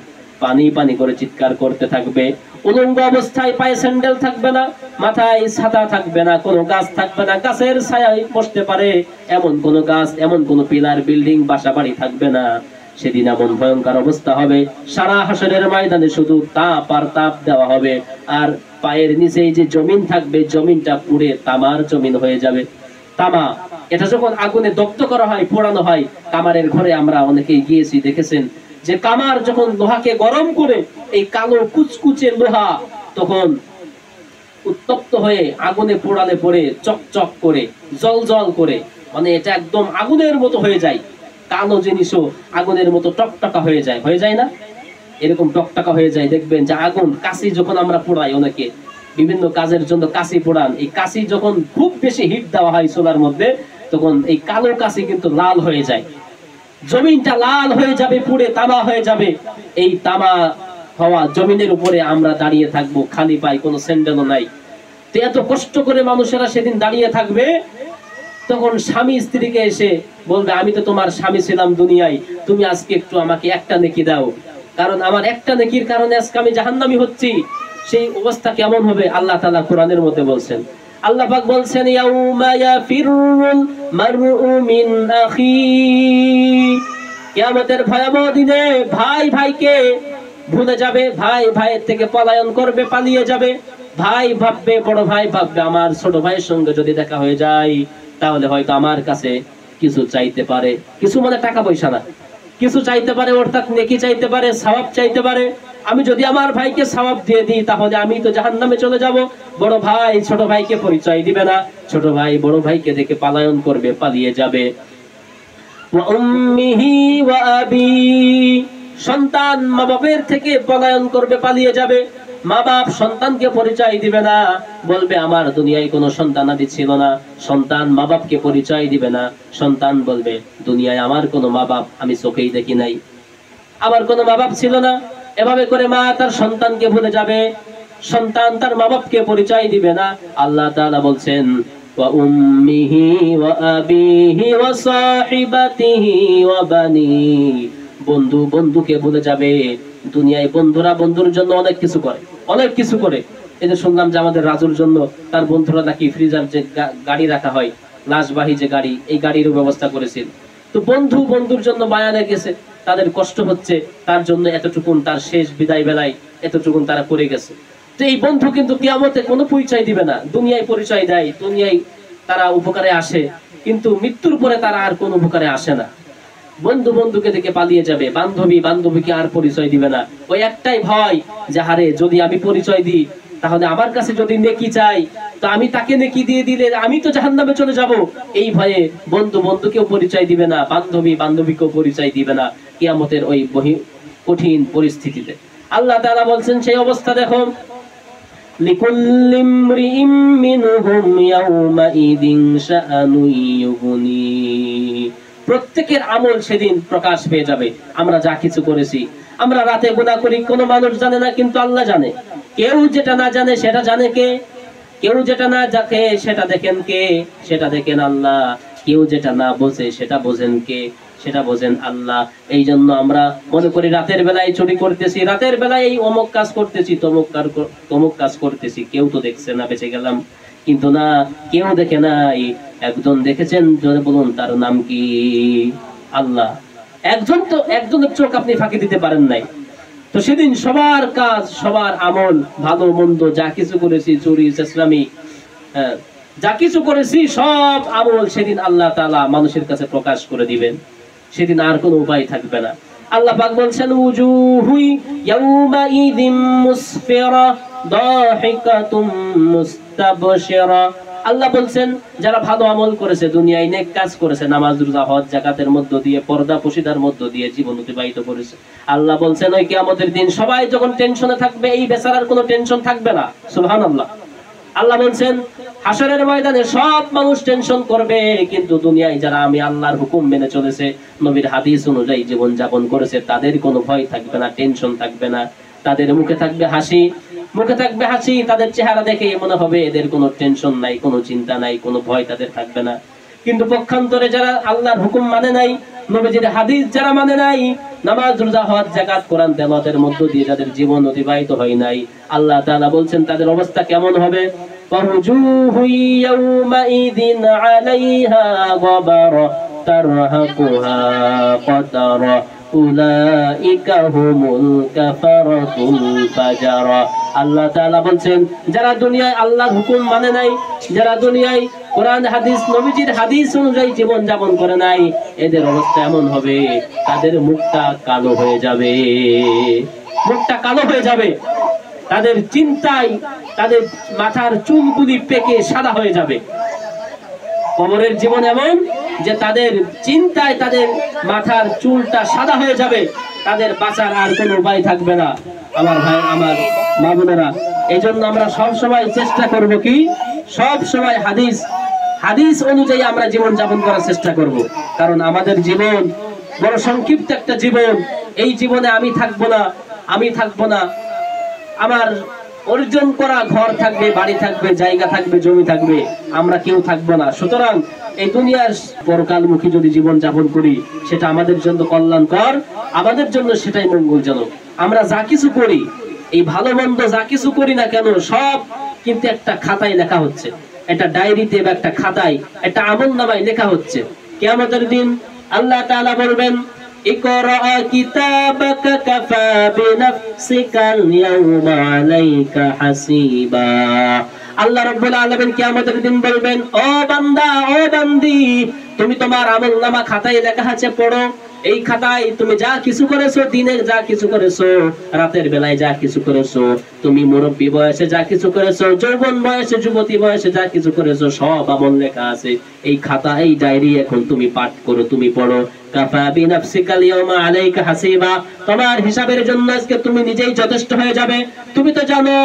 পানি পানি করে চিৎকার করতে থাকবে। উলঙ্গ অবস্থায় পায়ে স্যান্ডেল থাকবে না, মাথায় ছাতা থাকবে না, কোনো গাছ থাকবে না, গাছের ছায়ায় বসতে পারে এমন কোনো গাছ, এমন কোনো পিলার, বিল্ডিং, বাসা বাড়ি থাকবে না। সেদিন এমন ভয়ঙ্কর অবস্থা হবে, সারা হাসরের ময়দানে শুধু তাপ আর তাপ দেওয়া হবে। আর পায়ের নিচে যে জমিন থাকবে, জমিনটা পুড়ে তামার জমিন হয়ে যাবে। তামা, এটা যখন আগুনে দগ্ধ করা হয়, পোড়ানো হয়, কামারের ঘরে আমরা অনেকেই গিয়েছি, দেখেছেন যে কামার যখন লোহাকে গরম করে এই কালো কুচকুচে লোহা তখন উত্তপ্ত হয়ে আগুনে পোড়ালে পড়ে চকচক করে জল জল করে, মানে এটা একদম আগুনের মতো হয়ে যায়। কালো জিনিসও আগুনের মতো টকটকা হয়ে যায়, হয়ে যায় না? এরকম টকটকা হয়ে যায়। দেখবেন যে আগুন, কাশি যখন আমরা পোড়াই, অনেকে বিভিন্ন কাজের জন্য কাশি পোড়ান, এই কাশি যখন খুব বেশি হিট দেওয়া হয় চুলার মধ্যে, তখন এই কালো কাশি কিন্তু লাল হয়ে যায়, জমিনটা লাল হয়ে যাবে, পুড়ে তামা হয়ে যাবে। এই তামা হওয়া জমিনের উপরে আমরা দাঁড়িয়ে থাকবো, খালি পাই, কোনো স্যান্ডেলও নাই। তো এত কষ্ট করে মানুষেরা সেদিন দাঁড়িয়ে থাকবে। তখন স্বামী স্ত্রীকে এসে বলবে, আমি তো তোমার স্বামী ছিলাম দুনিয়ায়, তুমি আজকে একটু আমাকে একটা নেকি দাও, কারণ আমার একটা নেকির কারণে আজকে আমি জাহান্নামী হচ্ছি। সেই অবস্থা কেমন হবে আল্লাহ তাআলা কোরআনের মধ্যে বলছেন। আল্লাহ পাক বলছেন, ইয়াউমা ইয়াফিরুল মারউ মিন আখি, কিয়ামতের ভয়াবহ দিনে ভাই ভাইকে ভুলে যাবে, ভাই ভাইয়ের থেকে পলায়ন করবে, পালিয়ে যাবে। ভাই ভাববে, বড় ভাই ভাববে, আমার ছোট ভাইয়ের সঙ্গে যদি দেখা হয়ে যায় তাহলে হয়তো আমার কাছে কিছু চাইতে পারে, কিছু মানে টাকা পয়সা না, কিছু চাইতে পারে, অর্থাৎ নেকি চাইতে পারে, সওয়াব চাইতে পারে। আমি যদি আমার ভাইকে সওয়াব দিয়ে দিই তাহলে আমি তো জাহান্নামে চলে যাব। বড় ভাই ছোট ভাইকে পরিচয় দিবে না, ছোট ভাই বড় ভাইকে দেখে পলায়ন করবে, পালিয়ে যাবে। ওয়া উম্মিহি ওয়া আবি, সন্তান মা বাবার থেকে পলায়ন করবে, পালিয়ে যাবে। মা বাপ সন্তানকে পরিচয় দিবে না, বলবে আমার দুনিয়ায় কোনো সন্তানাদি ছিল না। সন্তান মা বাপকে পরিচয় দিবে না, সন্তান বলবে দুনিয়ায় আমার কোনো মা বাপ আমি চোখেই দেখি নাই, আমার কোনো মা বাপ ছিল না। এভাবে করে মা তার সন্তানকে ভুলে যাবে, সন্তান তার মা বাপকে পরিচয় দিবে না। আল্লাহ তাআলা বলছেন, ওয়া উম্মিহি ওয়া আবিহি ওয়া সাহিবাতিহি ওয়া বানি, বন্ধু বন্ধুকে ভুলে যাবে। দুনিয়ায় বন্ধুরা বন্ধুর জন্য অনেক কিছু করে, অনেক কিছু করে। এই যে শুনলাম যে আমাদের রাজুর জন্য তার বন্ধুরা নাকি ফ্রিজার যে গাড়ি রাখা হয়, লাশবাহী যে গাড়ি, এই গাড়িরও ব্যবস্থা করেছিল। তো বন্ধু বন্ধুর জন্য মায়া লেগেছে, তাদের কষ্ট হচ্ছে, তার জন্য এতটুকুন তার শেষ বিদায় বেলায় এতটুকুন তারা করে গেছে। তো এই বন্ধু কিন্তু কিয়ামতে কোনো পরিচয় দিবে না, দুনিয়ায় পরিচয় দেয়, দুনিয়ায় তারা উপকারে আসে, কিন্তু মৃত্যুর পরে তারা আর কোনো উপকারে আসে না। বন্ধু বন্ধুকে দেখে পালিয়ে যাবে, বান্ধবী বান্ধবীকে আর পরিচয় দিবে না। ওই একটাই ভয় যে হারে যদি আমি পরিচয় দিই তাহলে আমার কাছে যদি নেকি চাই তো আমি তাকে নেকি দিয়ে দিলে আমি তো জাহান্নামে চলে যাব। এই ভয়ে বন্ধু বন্ধুকেও পরিচয় দিবে না, বান্ধবী বান্ধবীকেও পরিচয় দিবে না কিয়ামতের ওই কঠিন পরিস্থিতিতে। আল্লাহ তাআলা বলছেন সেই অবস্থা দেখো, লিকুল্লি ইমরিইম মিনহুম ইয়াউমাইদিন শাআনুন ইউগনি, প্রত্যেকের আমল সেদিন প্রকাশ পেয়ে যাবে। আমরা যা কিছু করেছি, আমরা রাতে গুনাহ করি, কোনো মানুষ জানে না, কিন্তু আল্লাহ জানে। কেউ যেটা না জানে সেটা জানে কে? কেউ যেটা না দেখে সেটা দেখেন কে? সেটা দেখেন আল্লাহ। কেউ যেটা না বোঝে সেটা বোঝেন কে? সেটা বোঝেন আল্লাহ। এই জন্য আমরা মনে করি রাতের বেলায় চুরি করতেছি, রাতের বেলায় এই অমুক কাজ করতেছি, তমুক কাজ করতেছি, কেউ তো দেখছে না, বেঁচে গেলাম। কিন্তু না, কেউ দেখে নাই। একজন দেখেছেন, জোরে বলুন তার নাম কি? আল্লাহ। একজনের চোখ আপনি ফাঁকি দিতে পারেন নাই। তো সেদিন সবার কাজ, সবার আমল, ভালো মন্দ যা কিছু করেছি, চুরি চেঁচড়ামি, যা কিছু করেছি সব আমল সেদিন আল্লাহ তাআলা মানুষের কাছে প্রকাশ করে দিবেন। সেদিন আর কোনো উপায় থাকবে না। আল্লাহ পাক বলছেন, উজুহু ইয়াউমাইযিম মুসফিরা দাহিকাতুম মুস্তাবশিরা। আল্লাহ বলছেন যারা ভালো আমল করেছে, দুনিয়ায় নেক কাজ করেছে, নামাজ রোজা হজ যাকাতের মধ্য দিয়ে, পর্দা পশিদার মধ্য দিয়ে জীবন অতিবাহিত করেছে, আল্লাহ বলছেন ওই কিয়ামতের দিন সবাই যখন টেনশনে থাকবে, এই বেচারার কোনো টেনশন থাকবে না। সুবহানাল্লাহ। আল্লাহ বলছেন হাসরের ময়দানে সব মানুষ টেনশন করবে, কিন্তু দুনিয়ায় যারা আমি আল্লাহর হুকুম মেনে চলেছে, নবীর হাদিস অনুযায়ী জীবন যাপন করেছে, তাদের কোনো ভয় থাকবে না, টেনশন থাকবে না, তাদের মুখে থাকবে হাসি, তাদের চেহারা দেখে মনে হবে এদের কোনো টেনশন নাই, কোনো চিন্তা নাই, কোনো ভয় তাদের থাকবে না। কিন্তু পক্ষান্তরে যারা আল্লাহর হুকুম মানে নাই, নবীজির হাদিস যারা মানে নাই, নামাজ রোজা হজ যাকাত কোরআন তেলাওয়াতের মধ্য দিয়ে যাদের জীবন অতিবাহিত হয় নাই, আল্লাহ তাআলা বলছেন তাদের অবস্থা কেমন হবে। ওয়াজুহু ইয়াওমাইযিন আলাইহা গাবারা তারহাকুহা কাতারা উলাইকা হুমুল কাফারাতুল ফাজারা। আল্লাহ তাআলা বলছেন যারা দুনিয়ায় আল্লাহর হুকুম মানে নাই, যারা দুনিয়ায় কোরআন হাদিস নবীজির হাদিস অনুযায়ী জীবন যাপন করে নাই, এদের অবস্থা এমন হবে তাদের মুখটা কালো হয়ে যাবে, মুখটা কালো হয়ে যাবে, তাদের চিন্তায় তাদের মাথার চুলগুলি পেকে সাদা হয়ে যাবে। কবরের জীবন এমন যে তাদের চিন্তায় তাদের মাথার চুলটা সাদা হয়ে যাবে, তাদের বাঁচার আর কোনো উপায় থাকবে না। আমার ভাই, আমার মা বোনেরা, এই জন্য আমরা সব সময় চেষ্টা করব কি, সব সময় হাদিস অনুযায়ী আমরা জীবন যাপন করার চেষ্টা করব। কারণ আমাদের জীবন বড় সংক্ষিপ্ত একটা জীবন। এই জীবনে আমি থাকবো না, আমার অর্জন করা ঘর থাকবে, বাড়ি থাকবে, জায়গা থাকবে, জমি থাকবে, আমরা কেউ থাকবো না। সুতরাং এই দুনিয়ার পরকালমুখী যদি জীবন যাপন করি, সেটা আমাদের জন্য কল্যাণকর, আমাদের জন্য সেটাই মঙ্গলজনক। আমরা যা কিছু করি, এই ভালো মন্দ যা কিছু করি না কেন, সব কিন্তু একটা খাতায় লেখা হচ্ছে, একটা ডায়েরিতে বা একটা খাতায়, একটা আমলনামায় লেখা হচ্ছে। কিয়ামতের দিন আল্লাহ তাআলা বলবেন, ইকরা কিতাবাকা কাফা বিনাফসিকাল ইয়াওমা আলাইকা হাসিবা। আল্লাহ রাব্বুল আলামিন কিয়ামতের দিন বলবেন, ও বান্দা, ও বান্দি, তুমি তোমার আমলনামা খাতায় লেখা আছে পড়ো। এই খাতায় তুমি যা কিছু করেছো, দিনে যা কিছু করেছো, রাতের বেলায় যা কিছু করেছো, তুমি মুরব্বী বয়সে যা কিছু করেছো, যৌবন বয়সে, যুবতী বয়সে যা কিছু করেছো, সব আমল লেখা আছে। এই খাতা, এই ডায়েরি এখন তুমি পাঠ করো, তুমি পড়ো। কাফা বিনাফসিকাল ইয়াওমা আলাইকা হাসিবা। তোমার হিসাবের জন্য আজকে তুমি নিজেই যথেষ্ট হয়ে যাবে। তুমি তো জানো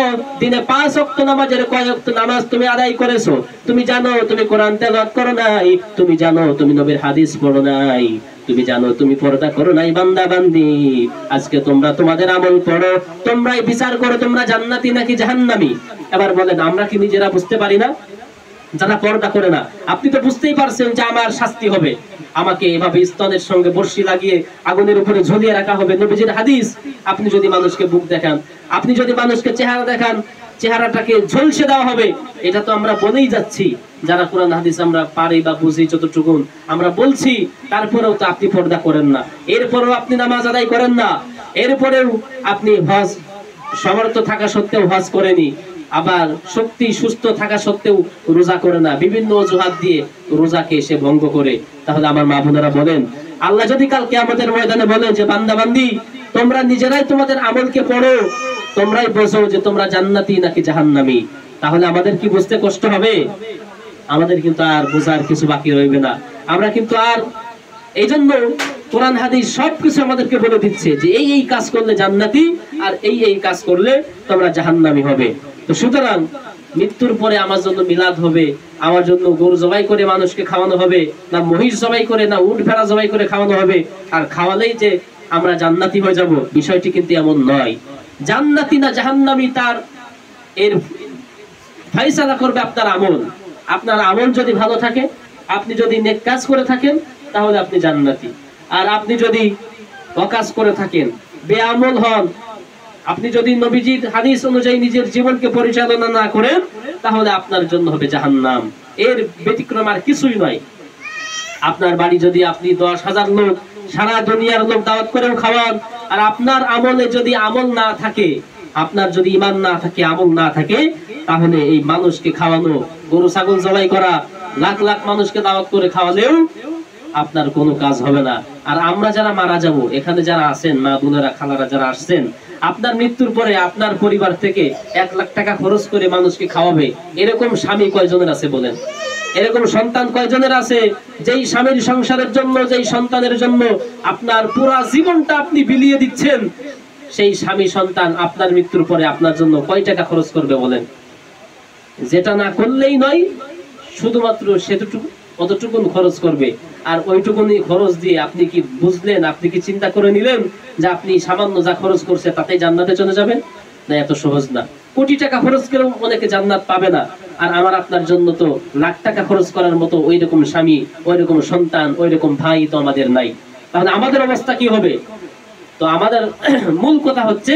দিনে 5 ওয়াক্ত নামাজের কয় ওয়াক্ত নামাজ তুমি আদায় করেছো, তুমি জানো তুমি কোরআন তেলাওয়াত করো নাই, তুমি জানো তুমি নবীর হাদিস পড়ো নাই, তুমি জানো তুমি পর্দা করো নাই। বান্দা বান্দি, আজকে তোমরা তোমাদের আমল পড়ো, তোমরাই বিচার করো তোমরা জান্নাতি নাকি জাহান্নামী। এবার বলেন, আমরা কি নিজেরা বুঝতে পারি না? যারা পর্দা করে না, আপনি তো বুঝতেই পারছেন যে আমার শাস্তি হবে, আমাকে এভাবে স্তনের সঙ্গে বর্ষি লাগিয়ে আগুনের উপরে ঝুলিয়ে রাখা হবে। নবীজির হাদিস। আপনি যদি মানুষকে বুক দেখান, আপনি যদি মানুষকে চেহারা দেখান, চেহারাটাকে ঝলসে দেওয়া হবে। এটা তো আমরা বলেই যাচ্ছি, যারা কোরআন হাদিস আমরা পারি বা বুঝি যতটুকু আমরা বলছি, তারপরেও তো আপনি পর্দা করেন না, এরপরেও আপনি নামাজ আদায় করেন না, এরপরেও আপনি হজ সমর্থ থাকা সত্ত্বেও হজ করেনি, আবার শক্তি সুস্থ থাকা সত্ত্বেও রোজা করে না, বিভিন্ন অজুহাত দিয়ে রোজাকে সে ভঙ্গ করে। তাহলে আমার মা বোনেরা বলেন, আল্লাহ যদি কাল কিয়ামতের ময়দানে বলেন যে বান্দা বান্দি, তোমরা নিজেরাই তোমাদের আমলকে পড়ো, তোমরাই বোঝো যে তোমরা জান্নাতি নাকি জাহান্নামী, তাহলে আমাদের কি বুঝতে কষ্ট হবে? আমাদের কিন্তু আর বোঝার কিছু বাকি রইবে না। আমরা কিন্তু আর, এই জন্য কোরআন হাদিস সবকিছু আমাদেরকে বলে দিচ্ছে যে এই কাজ করলে জান্নাতি, আর এই কাজ করলে তোমরা জাহান্নামী হবে। তো সুতরাং মৃত্যুর পরে আমার জন্য মিলাদ হবে, আমার জন্য গরু জবাই করে মানুষকে খাওয়ানো হবে, না মহিষ জবাই করে, না উট ভেড়া জবাই করে খাওয়ানো হবে, আর খাওয়ালেই যে আমরা জান্নাতি হয়ে যাব, বিষয়টি কিন্তু এমন নয়। জান্নাতি না জাহান্নামী তার এর ফয়সালা করবে আপনার আমল। আপনার আমল যদি ভালো থাকে, আপনি যদি নেক কাজ করে থাকেন, তাহলে আপনি জান্নাতি। আর আপনি যদি অকাজ করে থাকেন, বেআমল হন, আপনি যদি নবীজির হাদিস অনুযায়ী নিজের জীবনকে পরিচালনা না করেন, তাহলে আপনার জন্য হবে জাহান্নাম। এর ব্যতিক্রম আর কিছুই নয়। আপনার বাড়ি যদি আপনি 10,000 লোক, সারা দুনিয়ার লোক দাওয়াত করেও খাওয়ান, আর আপনার আমলে যদি আমল না থাকে, আপনার যদি ঈমান না থাকে, আমল না থাকে, তাহলে এই মানুষকে খাওয়ানো, গরু ছাগল জবাই করা, লাখ লাখ মানুষকে দাওয়াত করে খাওয়ালেও আপনার কোনো কাজ হবে না। আর আমরা যারা মারা যাব, এখানে যারা আছেন, মা বোনেরা, খালারা যারা আসছেন, আপনার মৃত্যুর পরে আপনার পরিবার থেকে 1 লাখ টাকা খরচ করে মানুষকে খাওয়াবে, এরকম স্বামী কয়জনের আছে বলেন? এরকম সন্তান কয়জনের আছে যেই স্বামীর সংসারের জন্য, যেই সন্তানের জন্য আপনার পুরা জীবনটা আপনি বিলিয়ে দিচ্ছেন, সেই স্বামী সন্তান আপনার মৃত্যুর পরে আপনার জন্য কয় টাকা খরচ করবে বলেন? যেটা না করলেই নয়, শুধুমাত্র সেটুকু অতটুকুন খরচ করবে। আর ওইটুকুনি খরচ দিয়ে আপনি কি বুঝলেন, আপনি কি চিন্তা করে নিলেন যে আপনি সামান্য যা খরচ করছে তাতে জান্নাতে চলে যাবেন? না, এত সহজ না। কোটি টাকা খরচ করেও অনেকে জান্নাত পাবে না। আর আমার আপনার জন্য তো লাখ টাকা খরচ করার মতো ওই রকম স্বামী, ওই রকম সন্তান, ওই রকম ভাই তো আমাদের নাই। তাহলে আমাদের অবস্থা কি হবে? তো আমাদের মূল কথা হচ্ছে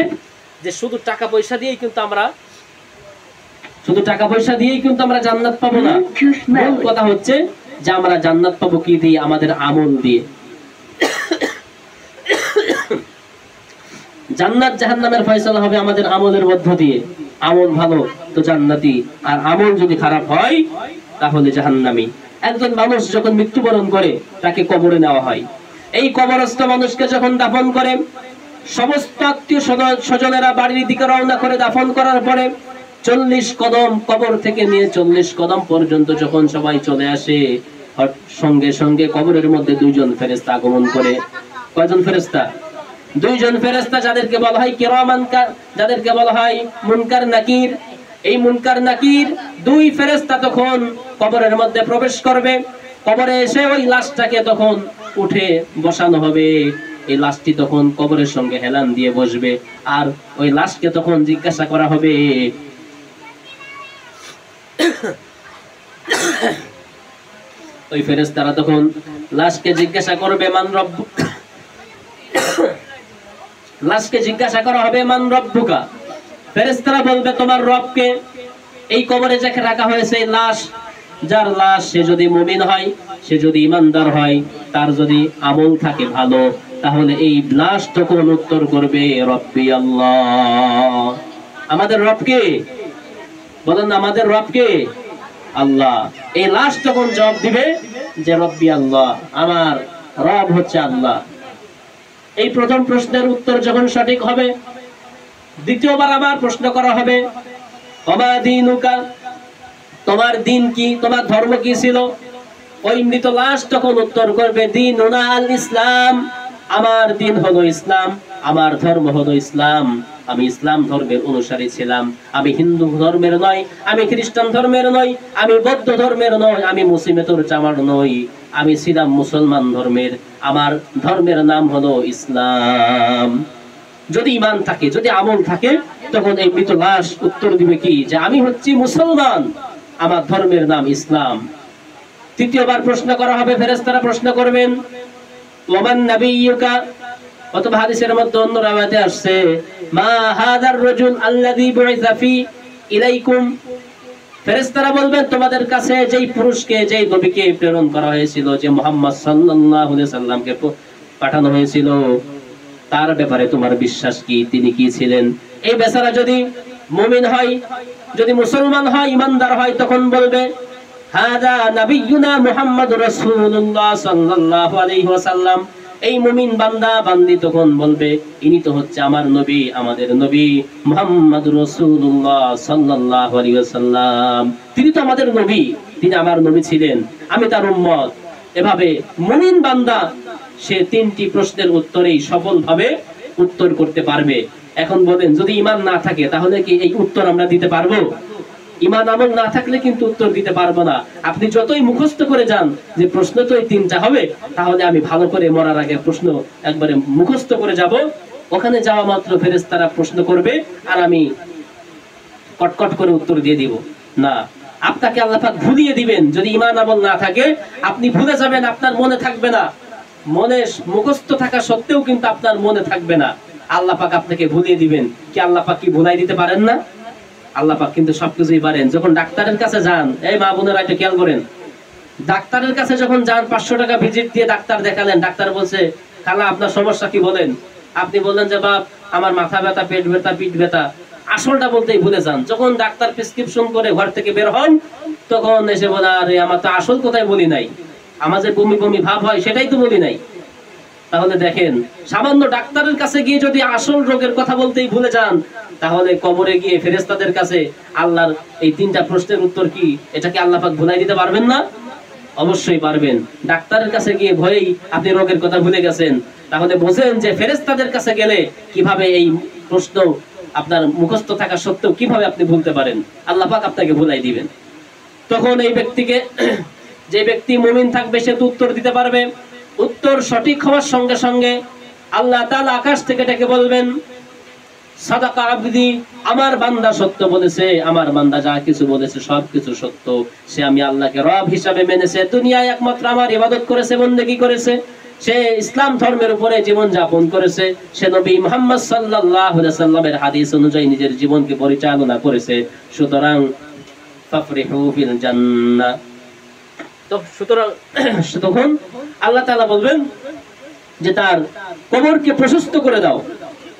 যে শুধু টাকা পয়সা দিয়েই কিন্তু আমরা জান্নাত পাবো না। মূল কথা হচ্ছে যে আমরা জান্নাত পাবো কি দিয়ে? আমাদের আমল দিয়ে। জান্নাত জাহান্নামের ফয়সালা হবে আমাদের আমলের মধ্য দিয়ে। আমল ভালো তো জান্নাতি, আর আমল যদি খারাপ হয় তাহলে জাহান্নামী। একজন মানুষ যখন মৃত্যুবরণ করে তাকে কবরে নেওয়া হয়। এই কবরস্থ মানুষকে যখন দাফন করে, সমস্ত আত্মীয় স্বজনেরা বাড়ির দিকে রওনা করে দাফন করার পরে 40 কদম কবর থেকে নিয়ে 40 কদম পর্যন্ত যখন সবাই চলে আসে, সঙ্গে সঙ্গে কবরের মধ্যে 2 জন ফেরেশতা আগমন করে। কয়জন ফেরেশতা? 2 জন ফেরেশতা, যাদেরকে বলা হয় কিরামান, যাদেরকে বলা হয় মুনকার নাকির। এই মুনকার নাকির 2 ফেরেশতা তখন কবরের মধ্যে প্রবেশ করবে। কবরে এসে ওই লাশটাকে তখন উঠে বসানো হবে। এই লাশটি তখন কবরের সঙ্গে হেলান দিয়ে বসবে। আর ওই লাশকে তখন জিজ্ঞাসা করা হবে, ওই ফেরেশতারা তখন লাশকে জিজ্ঞাসা করবে মান রব্বুক, লাশকে জিজ্ঞাসা করা হবে মান রব্বুকা। ফেরেশতারা বলবে তোমার রবকে। এই কবরে যাকে রাখা হয়েছে এই লাশ, যার লাশ, সে যদি মুমিন হয়, সে যদি ইমানদার হয়, তার যদি আমল থাকে ভালো, তাহলে এই লাশ তখন উত্তর করবে রব্বি আল্লাহ। আমাদের রবকে বলেন, আমাদের রবকে আল্লাহ। এই লাশ তখন জবাব দিবে যে রব্বি আল্লাহ, আমার রব হচ্ছে আল্লাহ। এই প্রথম প্রশ্নের উত্তর যখন সঠিক হবে, দ্বিতীয়বার আবার প্রশ্ন করা হবে ওমা দীনুকা, তোমার দিন কি, তোমার ধর্ম কি ছিল? ওই মৃত লাশ তখন উত্তর করবে দীনুনা আল ইসলাম, আমার দিন হলো ইসলাম, আমার ধর্ম হলো ইসলাম। আমি ইসলাম ধর্মের অনুসারী ছিলাম। আমি হিন্দু ধর্মের নয়, আমি খ্রিস্টান ধর্মের নয়, আমি বৌদ্ধ ধর্মের নয়, আমি মুসলিমেতর চামার নই, আমি ছিলাম মুসলমান ধর্মের। আমার ধর্মের নাম হলো ইসলাম। যদি ঈমান থাকে, যদি আমল থাকে, তখন এই মৃত লাশ উত্তর দিবে কি যে আমি হচ্ছি মুসলমান, আমার ধর্মের নাম ইসলাম। তৃতীয়বার প্রশ্ন করা হবে, ফেরেশতারা প্রশ্ন করবেন ওমান নাবিয়্যুকা। অথবা হাদিসের মধ্যে অন্য রাওয়াতে আসছে মা হাদার রাজুল আল্লাযী বুইসা ফি ইলাইকুম। ফেরেশতারা বলবেন তোমাদের কাছে যেই পুরুষকে, যেই নবীকে প্রেরণ করা হয়েছিল, যে মুহাম্মদ সাল্লাল্লাহু আলাইহি সাল্লামকে পাঠানো হয়েছিল, তার ব্যাপারে তোমার বিশ্বাস কি? তিনি কি ছিলেন? এই বেচারা যদি মুমিন হয়, যদি মুসলমান হয়, ইমানদার হয়, তখন বলবে হাদা নাবিয়্যুনা মুহাম্মাদুর রাসূলুল্লাহ সাল্লাল্লাহু আলাইহি ওয়াসাল্লাম। এই মুমিন বান্দা বান্দি তখন বলবে ইনি তো হচ্ছে আমার নবী, আমাদের নবী মুহাম্মাদুর রাসূলুল্লাহ সাল্লাল্লাহু আলাইহি ওয়াসাল্লাম। তিনি তো আমাদের নবী, তিনি আমার নবী ছিলেন, আমি তার উম্মত। এভাবে মুমিন বান্দা সে 3টি প্রশ্নের উত্তরেই সফলভাবে উত্তর করতে পারবে। এখন বলেন, যদি ঈমান না থাকে তাহলে কি এই উত্তর আমরা দিতে পারবো? ঈমান আমল না থাকলে কিন্তু উত্তর দিতে পারবো না। আপনি যতই মুখস্থ করে যান যে প্রশ্ন তো এই 3টা হবে, তাহলে আমি ভালো করে মরার আগে প্রশ্ন একবারে মুখস্থ করে যাব, ওখানে যাওয়া মাত্র ফেরেশতারা প্রশ্ন করবে আর আমি কটকট করে উত্তর দিয়ে দিব। না, আপনাকে আল্লাহ পাক ভুলিয়ে দিবেন। যদি ঈমান আমল না থাকে আপনি ভুলে যাবেন, আপনার মনে থাকবে না। মনে মুখস্থ থাকা সত্ত্বেও কিন্তু আপনার মনে থাকবে না। আল্লাহ পাক আপনাকে ভুলিয়ে দিবেন। কি আল্লাহ পাক কি ভুলাই দিতে পারেন না? আল্লাহ পাক কিন্তু সবকিছুই পারেন। যখন ডাক্তারের কাছে যান, এই মা বোনেরা একটু খেয়াল করেন, ডাক্তারের কাছে যখন যান 500 টাকা ভিজিট দিয়ে ডাক্তার দেখালেন, ডাক্তার বলছে খালা আপনার সমস্যা কি বলেন? আপনি বললেন যে বাপ আমার মাথা ব্যথা, পেট ব্যথা, পিঠ ব্যথা, আসলটা বলতেই ভুলে যান। যখন ডাক্তার প্রেসক্রিপশন করে ঘর থেকে বের হন, তখন এসে বলে আরে আমার তো আসল কথাই বলি নাই, আমার যে বমি বমি ভাব হয় সেটাই তো বলি নাই। তাহলে দেখেন, সামান্য ডাক্তারের কাছে গিয়ে যদি আসল রোগের কথা বলতেই ভুলে যান, তাহলে কবরে গিয়ে ফেরেশতাদের কাছে আল্লাহর এই 3টা প্রশ্নের উত্তর কি, এটাকে আল্লাহ পাক ভুলাই দিতে পারবেন না? অবশ্যই পারবেন। ডাক্তারের কাছে গিয়ে ভয়েই আপনি রোগের কথা ভুলে গেছেন, তাহলে বোঝেন যে ফেরেশতাদের কাছে গেলে কিভাবে এই প্রশ্ন আপনার মুখস্থ থাকা সত্ত্বেও কিভাবে আপনি ভুলতে পারেন? আল্লাহ পাক আপনাকে ভুলাই দিবেন। তখন এই ব্যক্তিকে, যে ব্যক্তি মুমিন থাকবে সে তো উত্তর দিতে পারবে। উত্তর সঠিক হওয়ার সঙ্গে সঙ্গে আল্লাহ তাআলা আকাশ থেকে ডেকে বলবেন, সাদাকা আবদি, আমার বান্দা সত্য বলেছে, আমার বান্দা যা কিছু বলেছে সবকিছু সত্য। সে আমি আল্লাহকে রব হিসাবে মেনেছে, দুনিয়ায় একমাত্র আমার ইবাদত করেছে, বন্দেগী করেছে, সে ইসলাম ধর্মের উপরে জীবন যাপন করেছে, সে নবী মুহাম্মদ সাল্লাল্লাহু আলাইহি সাল্লামের হাদিস অনুযায়ী নিজের জীবনকে পরিচালনা করেছে। সুতরাং ফাফরিহু ফিল জান্নাহ। তো সুতরাং তখন আল্লাহ তাআলা বলবেন যে তার কবরকে প্রশস্ত করে দাও।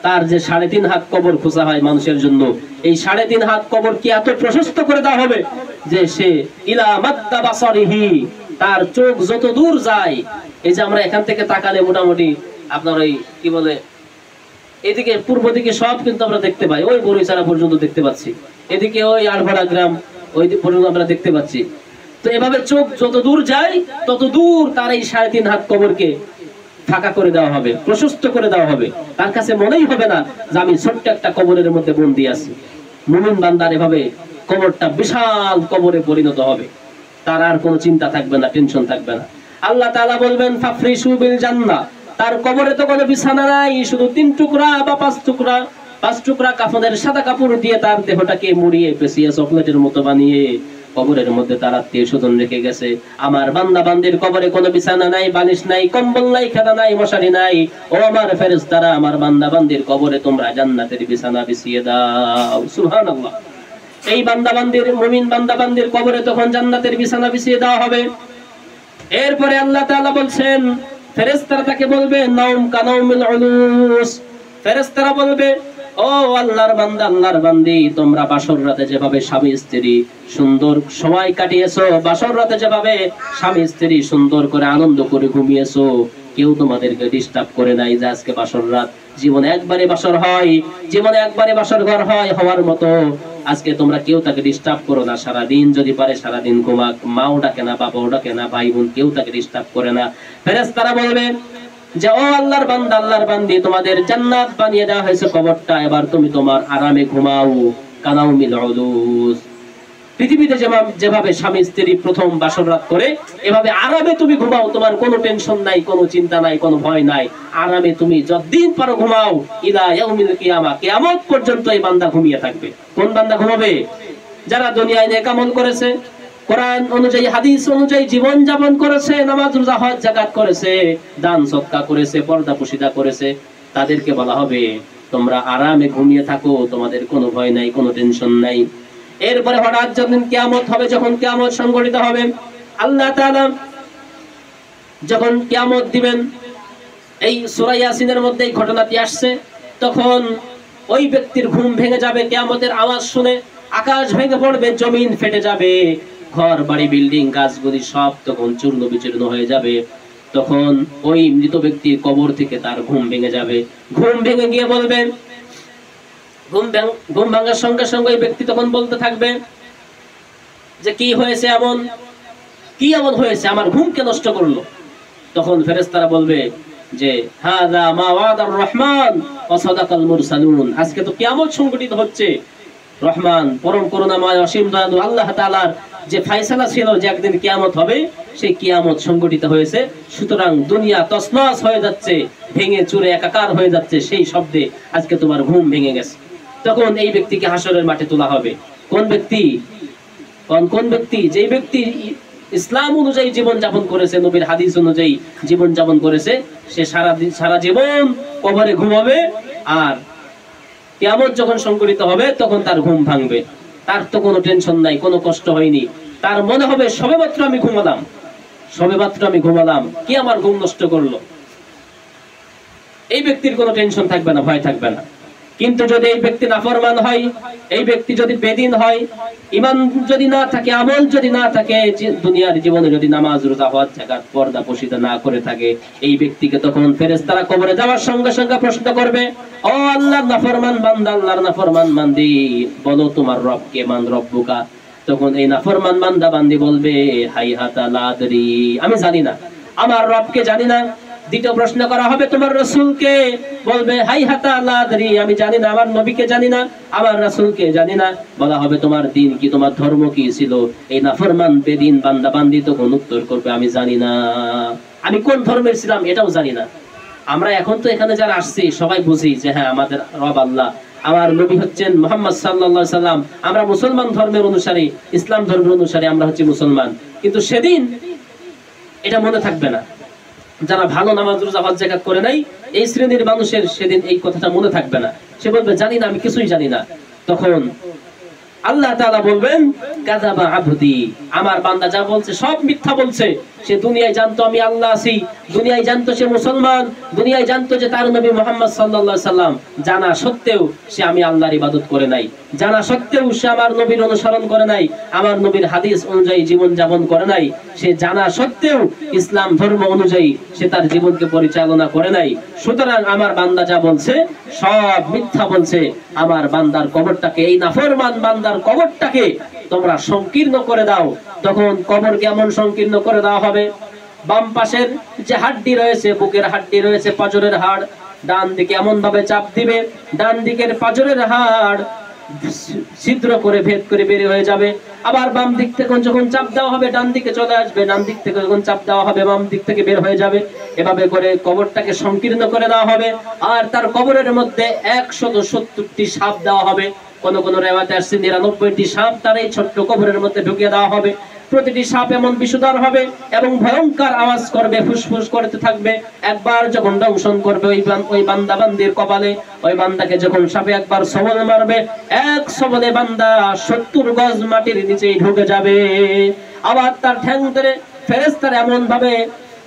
তার যে 3.5 হাত কবর খোঁজা হয় মানুষের জন্য, এই 3.5 হাত কবর কি এত প্রশস্ত করে দেওয়া হবে যে সে ইলা মাদ্দা বাসারিহি, তার চোখ যত দূর যায়, এই যে আমরা এখান থেকে তাকালে মোটামুটি আপনার ওই কি বলে এদিকে পূর্ব দিকে সব কিন্তু আমরা দেখতে পাই, ওই বড়ইছাড়া পর্যন্ত দেখতে পাচ্ছি, এদিকে ওই আলভাড়া গ্রাম ওই পর্যন্ত আমরা দেখতে পাচ্ছি। তো এভাবে চোখ যত দূর যায় তত দূর তার এই 3.5 হাত কবরকে ফাঁকা করে দেওয়া হবে, প্রশস্ত করে দেওয়া হবে। তার কাছে মনেই হবে না যে আমি ছোট্ট একটা কবরের মধ্যে বন্দী আছি। মুমিন বান্দার এভাবে কবরটা বিশাল কবরে পরিণত হবে, তার আর কোনো চিন্তা থাকবে না, টেনশন থাকবে না। আল্লাহ তাআলা বলবেন ফাফরিশু বিল জান্নাহ, তার কবরে তো কোনো বিছানা নাই, শুধু 3 টুকরা বা 5 টুকরা কাফনের সাদা কাপড় দিয়ে তার দেহটাকে মুড়িয়ে পেঁচিয়ে চকলেটের মতো বানিয়ে কবরের মধ্যে তার আত্মীয় স্বজন রেখে গেছে। আমার বান্দা বান্দির কবরে কোনো বিছানা নাই, বালিশ নাই, কম্বল নাই, খেদা নাই, মশারি নাই। ও আমার ফেরেশতারা, আমার বান্দা বান্দির কবরে তোমরা জান্নাতের বিছানা বিছিয়ে দাও। সুবহানাল্লাহ। এই বান্দা বান্দির, মুমিন বান্দা বান্দির কবরে তখন জান্নাতের বিছানা বিছিয়ে দেওয়া হবে। এরপরে আল্লাহ তাআলা বলছেন, ফেরেশতারা তাকে বলবে নাউম কানাউমিল উলুস। ফেরেশতারা বলবে, ও আল্লাহর বান্দা, আল্লাহর বান্দি, তোমরা বাসর রাতে যেভাবে স্বামী স্ত্রী সুন্দর সময় কাটিয়েছো, বাসর রাতে যেভাবে স্বামী স্ত্রী সুন্দর করে আনন্দ করে ঘুমিয়েছো, কেউ তোমাদেরকে ডিস্টার্ব করে নাই যে আজকে বাসর রাত। জীবনে একবারে বাসর হয়, জীবনে একবারে বাসর ঘর হয়, হওয়ার মতো। আজকে তোমরা কেউ তাকে ডিস্টার্ব করো না, সারাদিন যদি পারে সারাদিন ঘুমাক, মাও ডাকে না, বাবাও ডাকে না, ভাই বোন কেউ তাকে ডিস্টার্ব করে না। ফেরেশতারা বলবে যে ও আল্লাহর বান্দা, আল্লাহর বান্দি, তোমাদের জান্নাত বানিয়ে দেওয়া হয়েছে কবরটা, এবার তুমি তোমার আরামে ঘুমাও। কানাউমিল উলুস। পৃথিবীতে যেভাবে স্বামী স্ত্রী প্রথম বাসর রাত করে, এভাবে আরামে তুমি ঘুমাও, তোমার কোনো টেনশন নাই, কোনো চিন্তা নাই, কোনো ভয় নাই, আরামে তুমি যতদিন পারো ঘুমাও। ইলা ইয়াউমিল কিয়ামা, কিয়ামত পর্যন্ত এই বান্দা ঘুমিয়ে থাকবে। কোন বান্দা ঘুমাবে? যারা দুনিয়ায় নেক আমল করেছে, কোরআন অনুযায়ী হাদিস অনুযায়ী জীবন যাপন করেছে, নামাজ রোজা হজ যাকাত করেছে, দান সদকা করেছে, পর্দা পুশিদা করেছে, তাদেরকে বলা হবে তোমরা আরামে ঘুমিয়ে থাকো, তোমাদের কোনো ভয় নাই, কোনো টেনশন নাই। এরপরে হঠাৎ যখন কিয়ামত হবে, যখন কিয়ামত সংঘটিত হবে, আল্লাহ তাআলা যখন কিয়ামত দিবেন, এই সূরা ইয়াসিনের মধ্যে এই ঘটনাটি আসছে, তখন ওই ব্যক্তির ঘুম ভেঙে যাবে। কিয়ামতের আওয়াজ শুনে আকাশ ভেঙে পড়বে, জমিন ফেটে যাবে, ঘর বাড়ি বিল্ডিং গাছগুলি সব তখন চূর্ণ বিচূর্ণ হয়ে যাবে। তখন ওই মৃত ব্যক্তির কবর থেকে তার ঘুম ভেঙে যাবে। ঘুম ভেঙে গিয়ে বলবে, ঘুম ভাঙার সঙ্গে সঙ্গে ওই ব্যক্তি তখন বলতে থাকবে যে কি হয়েছে, এমন কি এমন হয়েছে, আমার ঘুমকে নষ্ট করলো। তখন ফেরেশতারা বলবে যে হাযা মা ওয়াদার রহমান ওয়া সাদাকাল মুরসালুন, আজকে তো কিয়ামত সংঘটিত হচ্ছে। রহমান পরম করুণাময় অসীম দয়ালু আল্লাহ তাআলার যে ফয়সালা ছিল যে একদিন কিয়ামত হবে, সেই কিয়ামত সংঘটিত হয়েছে। সুতরাং দুনিয়া তছনছ হয়ে যাচ্ছে, ভেঙে চুরে একাকার হয়ে যাচ্ছে, সেই শব্দে আজকে তোমার ঘুম ভেঙে গেছে। তখন এই ব্যক্তিকে হাসরের মাঠে তোলা হবে। কোন ব্যক্তি? কোন ব্যক্তি? যেই ব্যক্তি ইসলাম অনুযায়ী জীবন যাপন করেছে, নবীর হাদিস অনুযায়ী জীবন যাপন করেছে, সে সারা জীবন কবরে ঘুমাবে, আর কিয়ামত যখন সংঘটিত হবে তখন তার ঘুম ভাঙবে। তার তো কোনো টেনশন নাই, কোনো কষ্ট হয়নি। তার মনে হবে সবেমাত্র আমি ঘুমালাম, কি আমার ঘুম নষ্ট করলো। এই ব্যক্তির কোনো টেনশন থাকবে না, ভয় থাকবে না। কিন্তু যদি এই ব্যক্তি নাফরমান হয়, এই ব্যক্তি যদি বেদিন হয়, ঈমান যদি না থাকে, আমল যদি না থাকে, দুনিয়ার জীবনে যদি নামাজ রোজা হজ যাকাত পর্দা পুশিদা না করে থাকে, এই ব্যক্তিকে তখন ফেরেশতারা কবরে যাওয়ার সঙ্গে সঙ্গে প্রশ্ন করবে, ও আল্লাহর নাফরমান বান্দা, আল্লাহর নাফরমান বান্দি, বলো তোমার রব কে, মান রব্বুকা। তখন এই নাফরমান বান্দা বান্দি বলবে হাইহাতা লা আদরি, আমি জানি না, আমার রবকে জানি না। দ্বিতীয় প্রশ্ন করা হবে তোমার রাসূলকে, বলবে হাই হাতা লা আদরি, আমি জানি না, আমার নবীকে জানি না, আমার রাসূলকে জানি না। বলা হবে তোমার দিন কি, তোমার ধর্ম কি ছিল? এই নাফরমান বেদিন বান্দা বান্দি তখন উত্তর করবে আমি জানি না, আমি কোন ধর্মের ছিলাম এটাও জানি না। আমরা এখন তো এখানে যারা আসছি সবাই বুঝি যে হ্যাঁ আমাদের রব আল্লাহ, আমার নবী হচ্ছেন মুহাম্মদ সাল্লাল্লাহু আলাইহি সাল্লাম, আমরা মুসলমান ধর্মের অনুসারী, ইসলাম ধর্মের অনুসারী, আমরা হচ্ছি মুসলমান। কিন্তু সেদিন এটা মনে থাকবে না। যারা ভালো নামাজ রোজা হজ যাকাত করে নাই এই শ্রেণীর মানুষের সেদিন এই কথাটা মনে থাকবে না। সে বলবে জানি না, আমি কিছুই জানি না। তখন আল্লাহ তাআলা বলবেন কাযাবা আবদি, আমার বান্দা যা বলছে সব মিথ্যা বলছে। সে দুনিয়ায় জানতো আমি আল্লাহ আছি, দুনিয়ায় জানতো সে মুসলমান, দুনিয়ায় জানতো যে তার নবী মুহাম্মদ সাল্লাল্লাহু আলাইহি সাল্লাম, জানা সত্ত্বেও সে আমি আল্লাহর ইবাদত করে নাই, জানা সত্ত্বেও সে আমার নবীর অনুসরণ করে নাই, আমার নবীর হাদিস অনুযায়ী জীবন যাপন করে নাই, সে জানা সত্ত্বেও ইসলাম ধর্ম অনুযায়ী সে তার জীবনকে পরিচালনা করে নাই। সুতরাং আমার বান্দা যা বলছে সব মিথ্যা বলছে। আমার বান্দার কবরটাকে, এই নাফরমান বান্দার কবরটাকে তোমরা সংকীর্ণ করে দাও। তখন কবর কেমন সংকীর্ণ করে দেওয়া হবে? বাম পাশের যে হাড্ডি রয়েছে, বুকের হাড্ডি রয়েছে, পাঁজরের হাড়, ডান দিকে এমন ভাবে চাপ দিবে ডান দিকের পাঁজরের হাড় ছিদ্র করে ভেদ করে বের হয়ে যাবে। আবার বাম দিক থেকে যখন চাপ দেওয়া হবে ডান দিকে চলে আসবে, ডান দিক থেকে যখন চাপ দেওয়া হবে বাম দিক থেকে বের হয়ে যাবে। এভাবে করে কবরটাকে সংকীর্ণ করে দেওয়া হবে। আর তার কবরের মধ্যে 170টি সাপ দেওয়া হবে। কোন কোন রেওয়াতে আসছে 99টি সাপ তার এই ছোট্ট কবরের মধ্যে ঢুকিয়ে দেওয়া হবে। প্রতিটি সাপ এমন বিষধর হবে এবং ভয়ঙ্কর আওয়াজ করবে, ফুসফুস করতে থাকবে। একবার যখন দংশন করবে ওই বান্দা বান্দির কপালে, ওই বান্দাকে যখন সাপে একবার সবল মারবে, এক সবলে বান্দা 70 গজ মাটির নিচেই ঢুকে যাবে। আবার তার ঠ্যাং ধরে ফেরেশতারা এমন ভাবে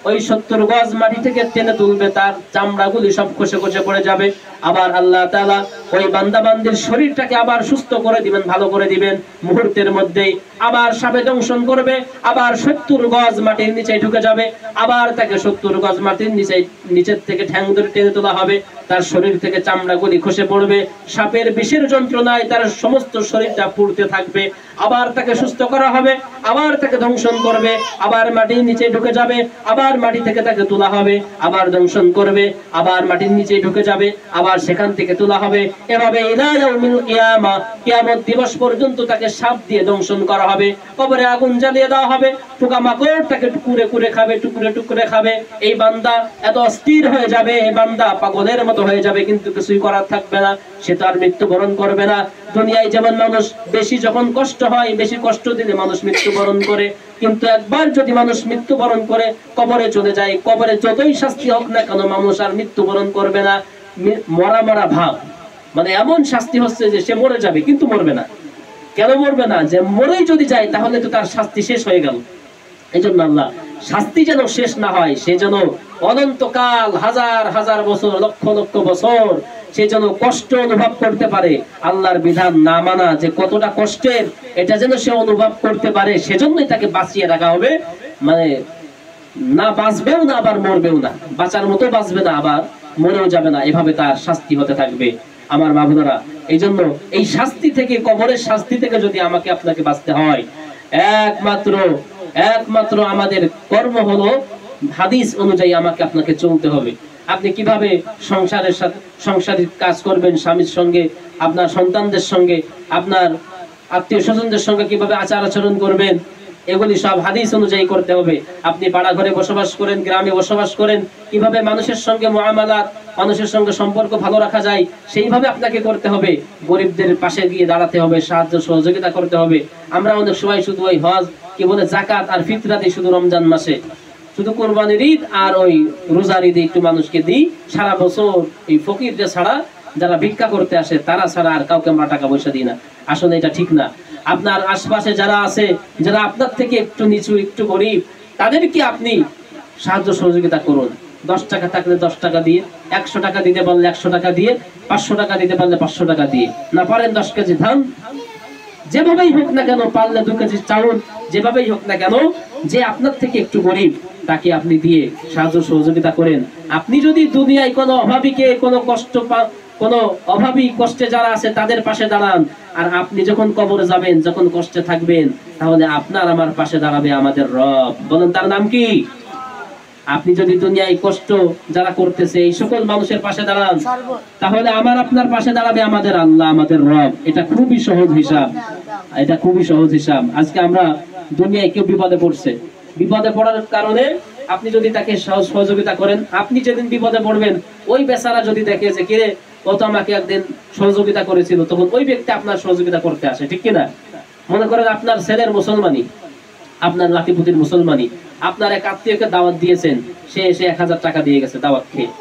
ওই 70 গজ মাটি থেকে টেনে তুলবে, তার চামড়াগুলি সব খসে খসে পড়ে যাবে। আবার আল্লাহ তাআলা ওই বান্দা বান্দির শরীরটাকে আবার সুস্থ করে দিবেন, ভালো করে দিবেন মুহূর্তের মধ্যেই। আবার সাপে দংশন করবে, আবার 70 গজ মাটির নিচে ঢুকে যাবে। আবার তাকে 70 গজ মাটির নিচের থেকে ঠ্যাং ধরে টেনে তোলা হবে, তার শরীর থেকে চামড়াগুলি খসে পড়বে। সাপের বিষের যন্ত্রণায় তার সমস্ত শরীরটা পুড়তে থাকবে। আবার তাকে সুস্থ করা হবে, আবার তাকে দংশন করবে, আবার মাটির নিচে ঢুকে যাবে, আবার মাটি থেকে তাকে তোলা হবে, আবার দংশন করবে, আবার মাটির নিচে ঢুকে যাবে, আবার সেখান থেকে তোলা হবে। এভাবে ইলা ইয়াউমিল কিয়ামা, কিয়ামত দিবস পর্যন্ত তাকে সাপ দিয়ে দংশন করা হবে। কবরে আগুন জ্বালিয়ে দেওয়া হবে, পোকামাকড় তাকে টুকরে টুকরে খাবে, টুকরে টুকরে খাবে। এই বান্দা এত অস্থির হয়ে যাবে, এই বান্দা পাগলের মতো হয়ে যাবে, কিন্তু কিছুই করার থাকবে না। সে তো আর মৃত্যুবরণ করবে না। দুনিয়ায় যেমন মানুষ বেশি যখন কষ্ট হয়, বেশি কষ্ট দিলে মানুষ মৃত্যুবরণ করে, কিন্তু একবার যদি মানুষ মৃত্যুবরণ করে কবরে চলে যায়, কবরে যতই শাস্তি হোক না কেন মানুষ আর মৃত্যুবরণ করবে না। মরা মরা ভাব, মানে এমন শাস্তি হচ্ছে যে সে মরে যাবে কিন্তু মরবে না। কেন মরবে না? যে মরেই যদি যায় তাহলে তো তার শাস্তি শেষ হয়ে গেল। এই জন্য আল্লাহ শাস্তি যেন শেষ না হয়, সে যেন অনন্তকাল, হাজার হাজার বছর, লক্ষ লক্ষ বছর সে যেন কষ্ট অনুভব করতে পারে। আল্লাহর বিধান না মানা যে কতটা কষ্টের, এটা যেন সে অনুভব করতে পারে, সেজন্যই তাকে বাঁচিয়ে রাখা হবে। মানে না বাঁচবেও না, আবার মরবেও না, বাঁচার মতো বাঁচবে না, আবার মরেও যাবে না। এভাবে তার শাস্তি হতে থাকবে। আমার মা বোনেরা, এই জন্য এই শাস্তি থেকে, কবরের শাস্তি থেকে যদি আমাকে আপনাকে বাঁচতে হয়, একমাত্র আমাদের কর্ম হলো হাদিস অনুযায়ী আমাকে আপনাকে চলতে হবে। আপনি কিভাবে সংসারিক কাজ করবেন, স্বামীর সঙ্গে, আপনার সন্তানদের সঙ্গে, আপনার আত্মীয় স্বজনদের সঙ্গে কিভাবে আচার আচরণ করবেন, এগুলি সব হাদিস অনুযায়ী করতে হবে। আপনি পাড়া ঘরে বসবাস করেন, গ্রামে বসবাস করেন, কিভাবে মানুষের সঙ্গে মুআমালাত, মানুষের সঙ্গে সম্পর্ক ভালো রাখা যায়, সেইভাবে আপনাকে করতে হবে। গরিবদের পাশে গিয়ে দাঁড়াতে হবে, সাহায্য সহযোগিতা করতে হবে। আমরা অনেক সময় শুধু ওই হজ, কি বলে, যাকাত আর ফিতরা দিই শুধু রমজান মাসে, শুধু কোরবানির ঈদ আর ওই রোজার ঈদে একটু মানুষকে দিই। সারা বছর এই ফকিরদের ছাড়া, যারা ভিক্ষা করতে আসে তারা ছাড়া আর কাউকে আমরা টাকা পয়সা দিই না। আসলে এটা ঠিক না। আপনার আশপাশে যারা আছে, যারা আপনার থেকে একটু নিচু, একটু গরিব, তাদেরকে আপনি সাহায্য সহযোগিতা করুন। 10 টাকা থাকলে 10 টাকা দিয়ে, 100 টাকা দিতে পারলে 100 টাকা দিয়ে, 500 টাকা দিতে পারলে 500 টাকা দিয়ে, না পারেন 10 কেজি ধান, যেভাবেই হোক না কেন, পারলে 2 কেজি চাউল, যেভাবেই হোক না কেন, যে আপনার থেকে একটু গরিব তাকে আপনি দিয়ে সাহায্য সহযোগিতা করেন। আপনি যদি দুনিয়ায় কোনো অভাবীকে, কোনো অভাবী কষ্টে যারা আছে তাদের পাশে দাঁড়ান, আর আপনি যখন কবরে যাবেন, যখন কষ্টে থাকবেন, তাহলে আপনার আমার পাশে দাঁড়াবে আমাদের রব। বলেন তার নাম কি? আপনি যদি দুনিয়ায় কষ্ট যারা করতেছে এই সকল মানুষের পাশে দাঁড়ান, তাহলে আমার আপনার পাশে দাঁড়াবে আমাদের আল্লাহ, আমাদের রব। এটা খুবই সহজ হিসাব, এটা খুবই সহজ হিসাব। আজকে আমরা দুনিয়ায় কেউ বিপদে পড়ছে, বিপদে পড়ার কারণে আপনি যদি তাকে সহযোগিতা করেন, আপনি যেদিন বিপদে পড়বেন ওই বেচারা যদি দেখে যে কিরে ও তো আমাকে একদিন সহযোগিতা করেছিল, তখন ওই ব্যক্তি আপনার সহযোগিতা করতে আসে, ঠিক কিনা? মনে করেন আপনার ছেলের মুসলমানি, আপনার নাতিপুতির মুসলমানি, আপনার এক আত্মীয়কে দাওয়াত দিয়েছেন, সে এসে 1000 টাকা দিয়ে গেছে দাওয়াত খেয়ে।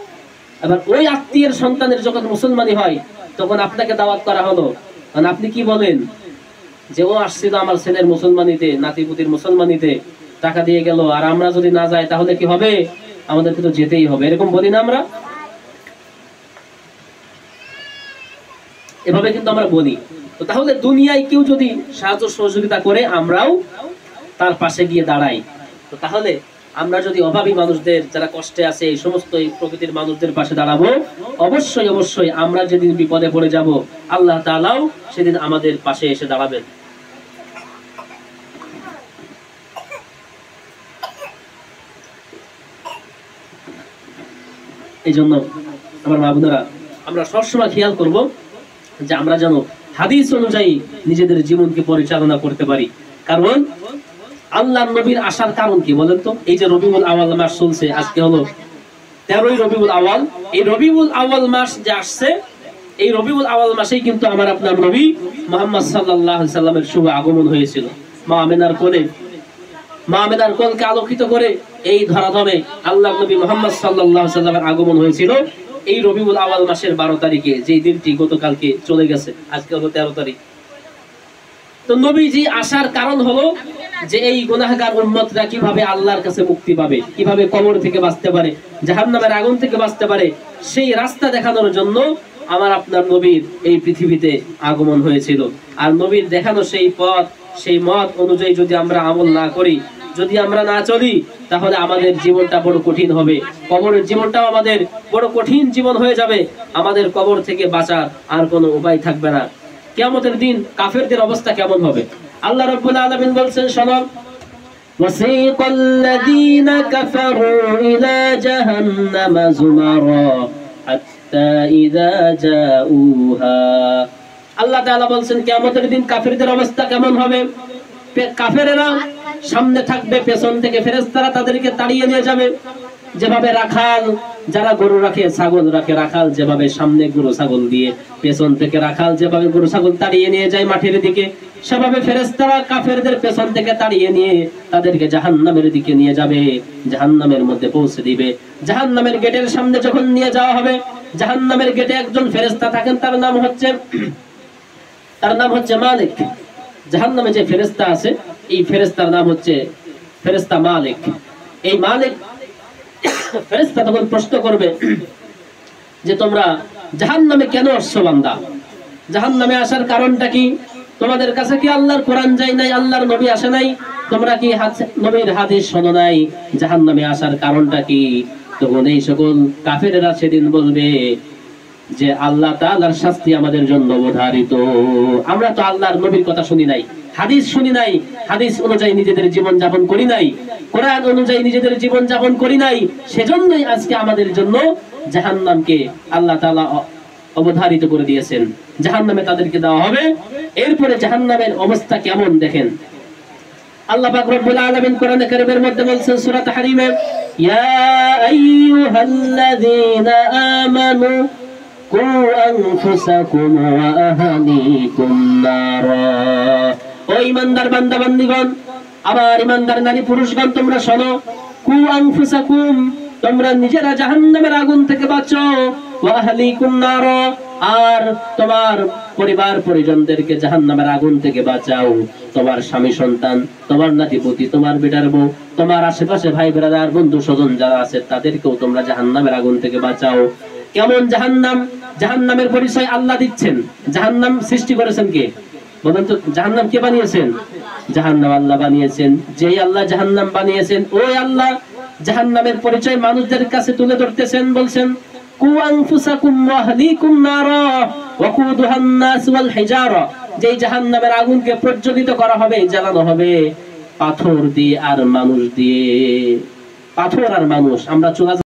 এবার ওই আত্মীয়ের সন্তানের যখন মুসলমানি হয় তখন আপনাকে দাওয়াত করা হলো, কারণ আপনি কি বলেন যে ও আসছিল আমার ছেলের মুসলমানিতে, নাতিপুতির মুসলমানিতে, টাকা দিয়ে গেল, আর আমরা যদি না যাই তাহলে কি হবে? আমাদেরকে তো যেতেই হবে, এরকম বলি না আমরা? এভাবে কিন্তু আমরা বলি। তো তাহলে দুনিয়ায় কেউ যদি সাহায্য সহযোগিতা করে আমরাও তার পাশে গিয়ে দাঁড়াই, তো তাহলে আমরা যদি অভাবী মানুষদের, যারা কষ্টে আছে, এই সমস্ত এই প্রকৃতির মানুষদের পাশে দাঁড়াবো, অবশ্যই অবশ্যই আমরা যেদিন বিপদে পড়ে যাব আল্লাহ তাআলাও সেদিন আমাদের পাশে এসে দাঁড়াবেন। এই জন্য আমার মা বোনেরা, আমরা সবসময় খেয়াল করব যে আমরা যেন হাদিস অনুযায়ী নিজেদের জীবনকে পরিচালনা করতে পারি। কারণ আল্লাহর নবীর আসার কারণ কি বলেন তো? এই যে রবিউল আউয়াল মাস চলছে, আজকে হলো 13ই রবিউল আউয়াল। এই রবিউল আউয়াল মাস যে আসছে, এই রবিউল আউয়াল মাসেই কিন্তু আমার আপনার নবী মুহাম্মদ সাল্লাল্লাহু আলাইহি সাল্লামের শুভ আগমন হয়েছিল। মা আমিনার কোলে, মা আমিনার কোলকে আলোকিত করে এই ধরাধামে আল্লাহর নবী মুহাম্মদ সাল্লাল্লাহু আলাইহি সাল্লামের আগমন হয়েছিল এই রবিউল আউয়াল মাসের 12 তারিখে, যে দিনটি গতকালকে চলে গেছে, আজকে হলো 13 তারিখ। তো নবীজি আসার কারণ হলো যে এই গুনাহগার উম্মতরা কিভাবে আল্লাহর কাছে মুক্তি পাবে, কিভাবে কবর থেকে বাঁচতে পারে, জাহান্নামের আগুন থেকে বাঁচতে পারে, সেই রাস্তা দেখানোর জন্য আমার আপনার নবীর এই পৃথিবীতে আগমন হয়েছিল। আর নবীর দেখানো সেই পথ, সেই মত অনুযায়ী যদি আমরা আমল না করি, যদি আমরা না চলি, তাহলে আমাদের জীবনটা বড় কঠিন হবে। কবরের জীবনটাও আমাদের বড় কঠিন জীবন হয়ে যাবে। আমাদের কবর থেকে বাঁচার আর কোনো উপায় থাকবে না। কিয়ামতের দিন কাফেরদের অবস্থা কেমন হবে? আল্লাহ রাব্বুল আলামিন বলছেন, শোনো, ওয়াসিকাল্লাযীনা কাফারু ইলা জাহান্নামা যুমারা হাত্তা ইযা জাউহা। আল্লাহ তাআলা বলছেন কিয়ামতের দিন কাফেরদের অবস্থা কেমন হবে? কাফেরেরা সামনে থাকবে, পেছন থেকে ফেরেশতারা তাদেরকে তাড়িয়ে নিয়ে যাবে। যেভাবে রাখাল, যারা গরু রাখে, ছাগল রাখে, রাখাল যেভাবে সামনে গরু ছাগল দিয়ে, পেছন থেকে রাখাল যেভাবে গরু ছাগল তাড়িয়ে নিয়ে যায় মাঠের দিকে, সেভাবে ফেরেশতারা কাফেরদের পেছন থেকে তাড়িয়ে নিয়ে তাদেরকে জাহান্নামের দিকে নিয়ে যাবে, জাহান্নামের মধ্যে পৌঁছে দিবে। জাহান্নামের গেটের সামনে যখন নিয়ে যাওয়া হবে, জাহান্নামের গেটে একজন ফেরেশতা থাকেন, তার নাম হচ্ছে মালিক। জাহান্নামে যে ফেরেশতা আছে, এই ফেরেশতার নাম হচ্ছে ফেরেশতা মালিক। এই মালিক ফেরেশতা তখন প্রশ্ন করবে যে তোমরা জাহান্নামে কেন আসছো বান্দা? জাহান্নামে আসার কারণটা কি? তোমাদের কাছে কি আল্লাহর কোরআন যায় নাই, আল্লাহর নবী আসে নাই? তোমরা কি নবীর হাদিস শোনো নাই? জাহান্নামে আসার কারণটা কি? তখন এই সকল কাফেরেরা সেদিন বলবে যে আল্লাহ তাআলার শাস্তি আমাদের জন্য অবধারিত। আমরা তো আল্লাহর নবীর কথা শুনি নাই, হাদিস শুনি নাই, হাদিস অনুযায়ী নিজেদের জীবন যাপন করি নাই, কোরআন অনুযায়ী নিজেদের জীবন যাপন করি নাই, সেজন্যই আজকে আমাদের জন্য জাহান্নামকে আল্লাহ তাআলা অবধারিত করে দিয়েছেন। জাহান্নামে তাদেরকে দেওয়া হবে। এরপরে জাহান্নামের অবস্থা কেমন দেখেন। আল্লাহ পাক রব্বুল আলামিন কোরআনে কারীমের মধ্যে বলছেন সূরা তাহরিমে, ইয়া আইয়ুহাল্লাযীনা আমানু কু আনফুসাকুম ওয়া আহলিকুম নারা। ও ঈমানদার বান্দা বান্দীগণ, আবার ঈমানদার নারী পুরুষগণ, তোমরা শোনো, কু আনফুসাকুম, তোমরা নিজেরা জাহান্নামের আগুন থেকে বাঁচো, ওয়া আহলিকুম নারা, আর তোমার পরিবার পরিজনদেরকে জাহান্নামের আগুন থেকে বাঁচাও। তোমার স্বামী সন্তান, তোমার নাতিপুতি, তোমার বেটার বউ, তোমার আশেপাশে ভাই ব্রাদার বন্ধু স্বজন যারা আছে তাদেরকেও তোমরা জাহান্নামের আগুন থেকে বাঁচাও। কেমন জাহান্নাম? জাহান্নামের পরিচয় আল্লাহ দিচ্ছেন। জাহান্নাম সৃষ্টি করেছেন কে বলেন তো? জাহান্নাম কে বানিয়েছেন? জাহান্নাম আল্লাহ বানিয়েছেন। যেই আল্লাহ জাহান্নাম বানিয়েছেন, ওই আল্লাহ জাহান্নামের পরিচয় মানুষদের কাছে তুলে ধরতেছেন। বলছেন কু আনফুসাকুম ওয়া আহলিকুম নারা ওয়াকুদুহান নাস ওয়াল হিজারা। যেই জাহান্নামের আগুনকে প্রজ্বলিত করা হবে, জ্বালানো হবে পাথর দিয়ে আর মানুষ দিয়ে। পাথর আর মানুষ, আমরা চোরা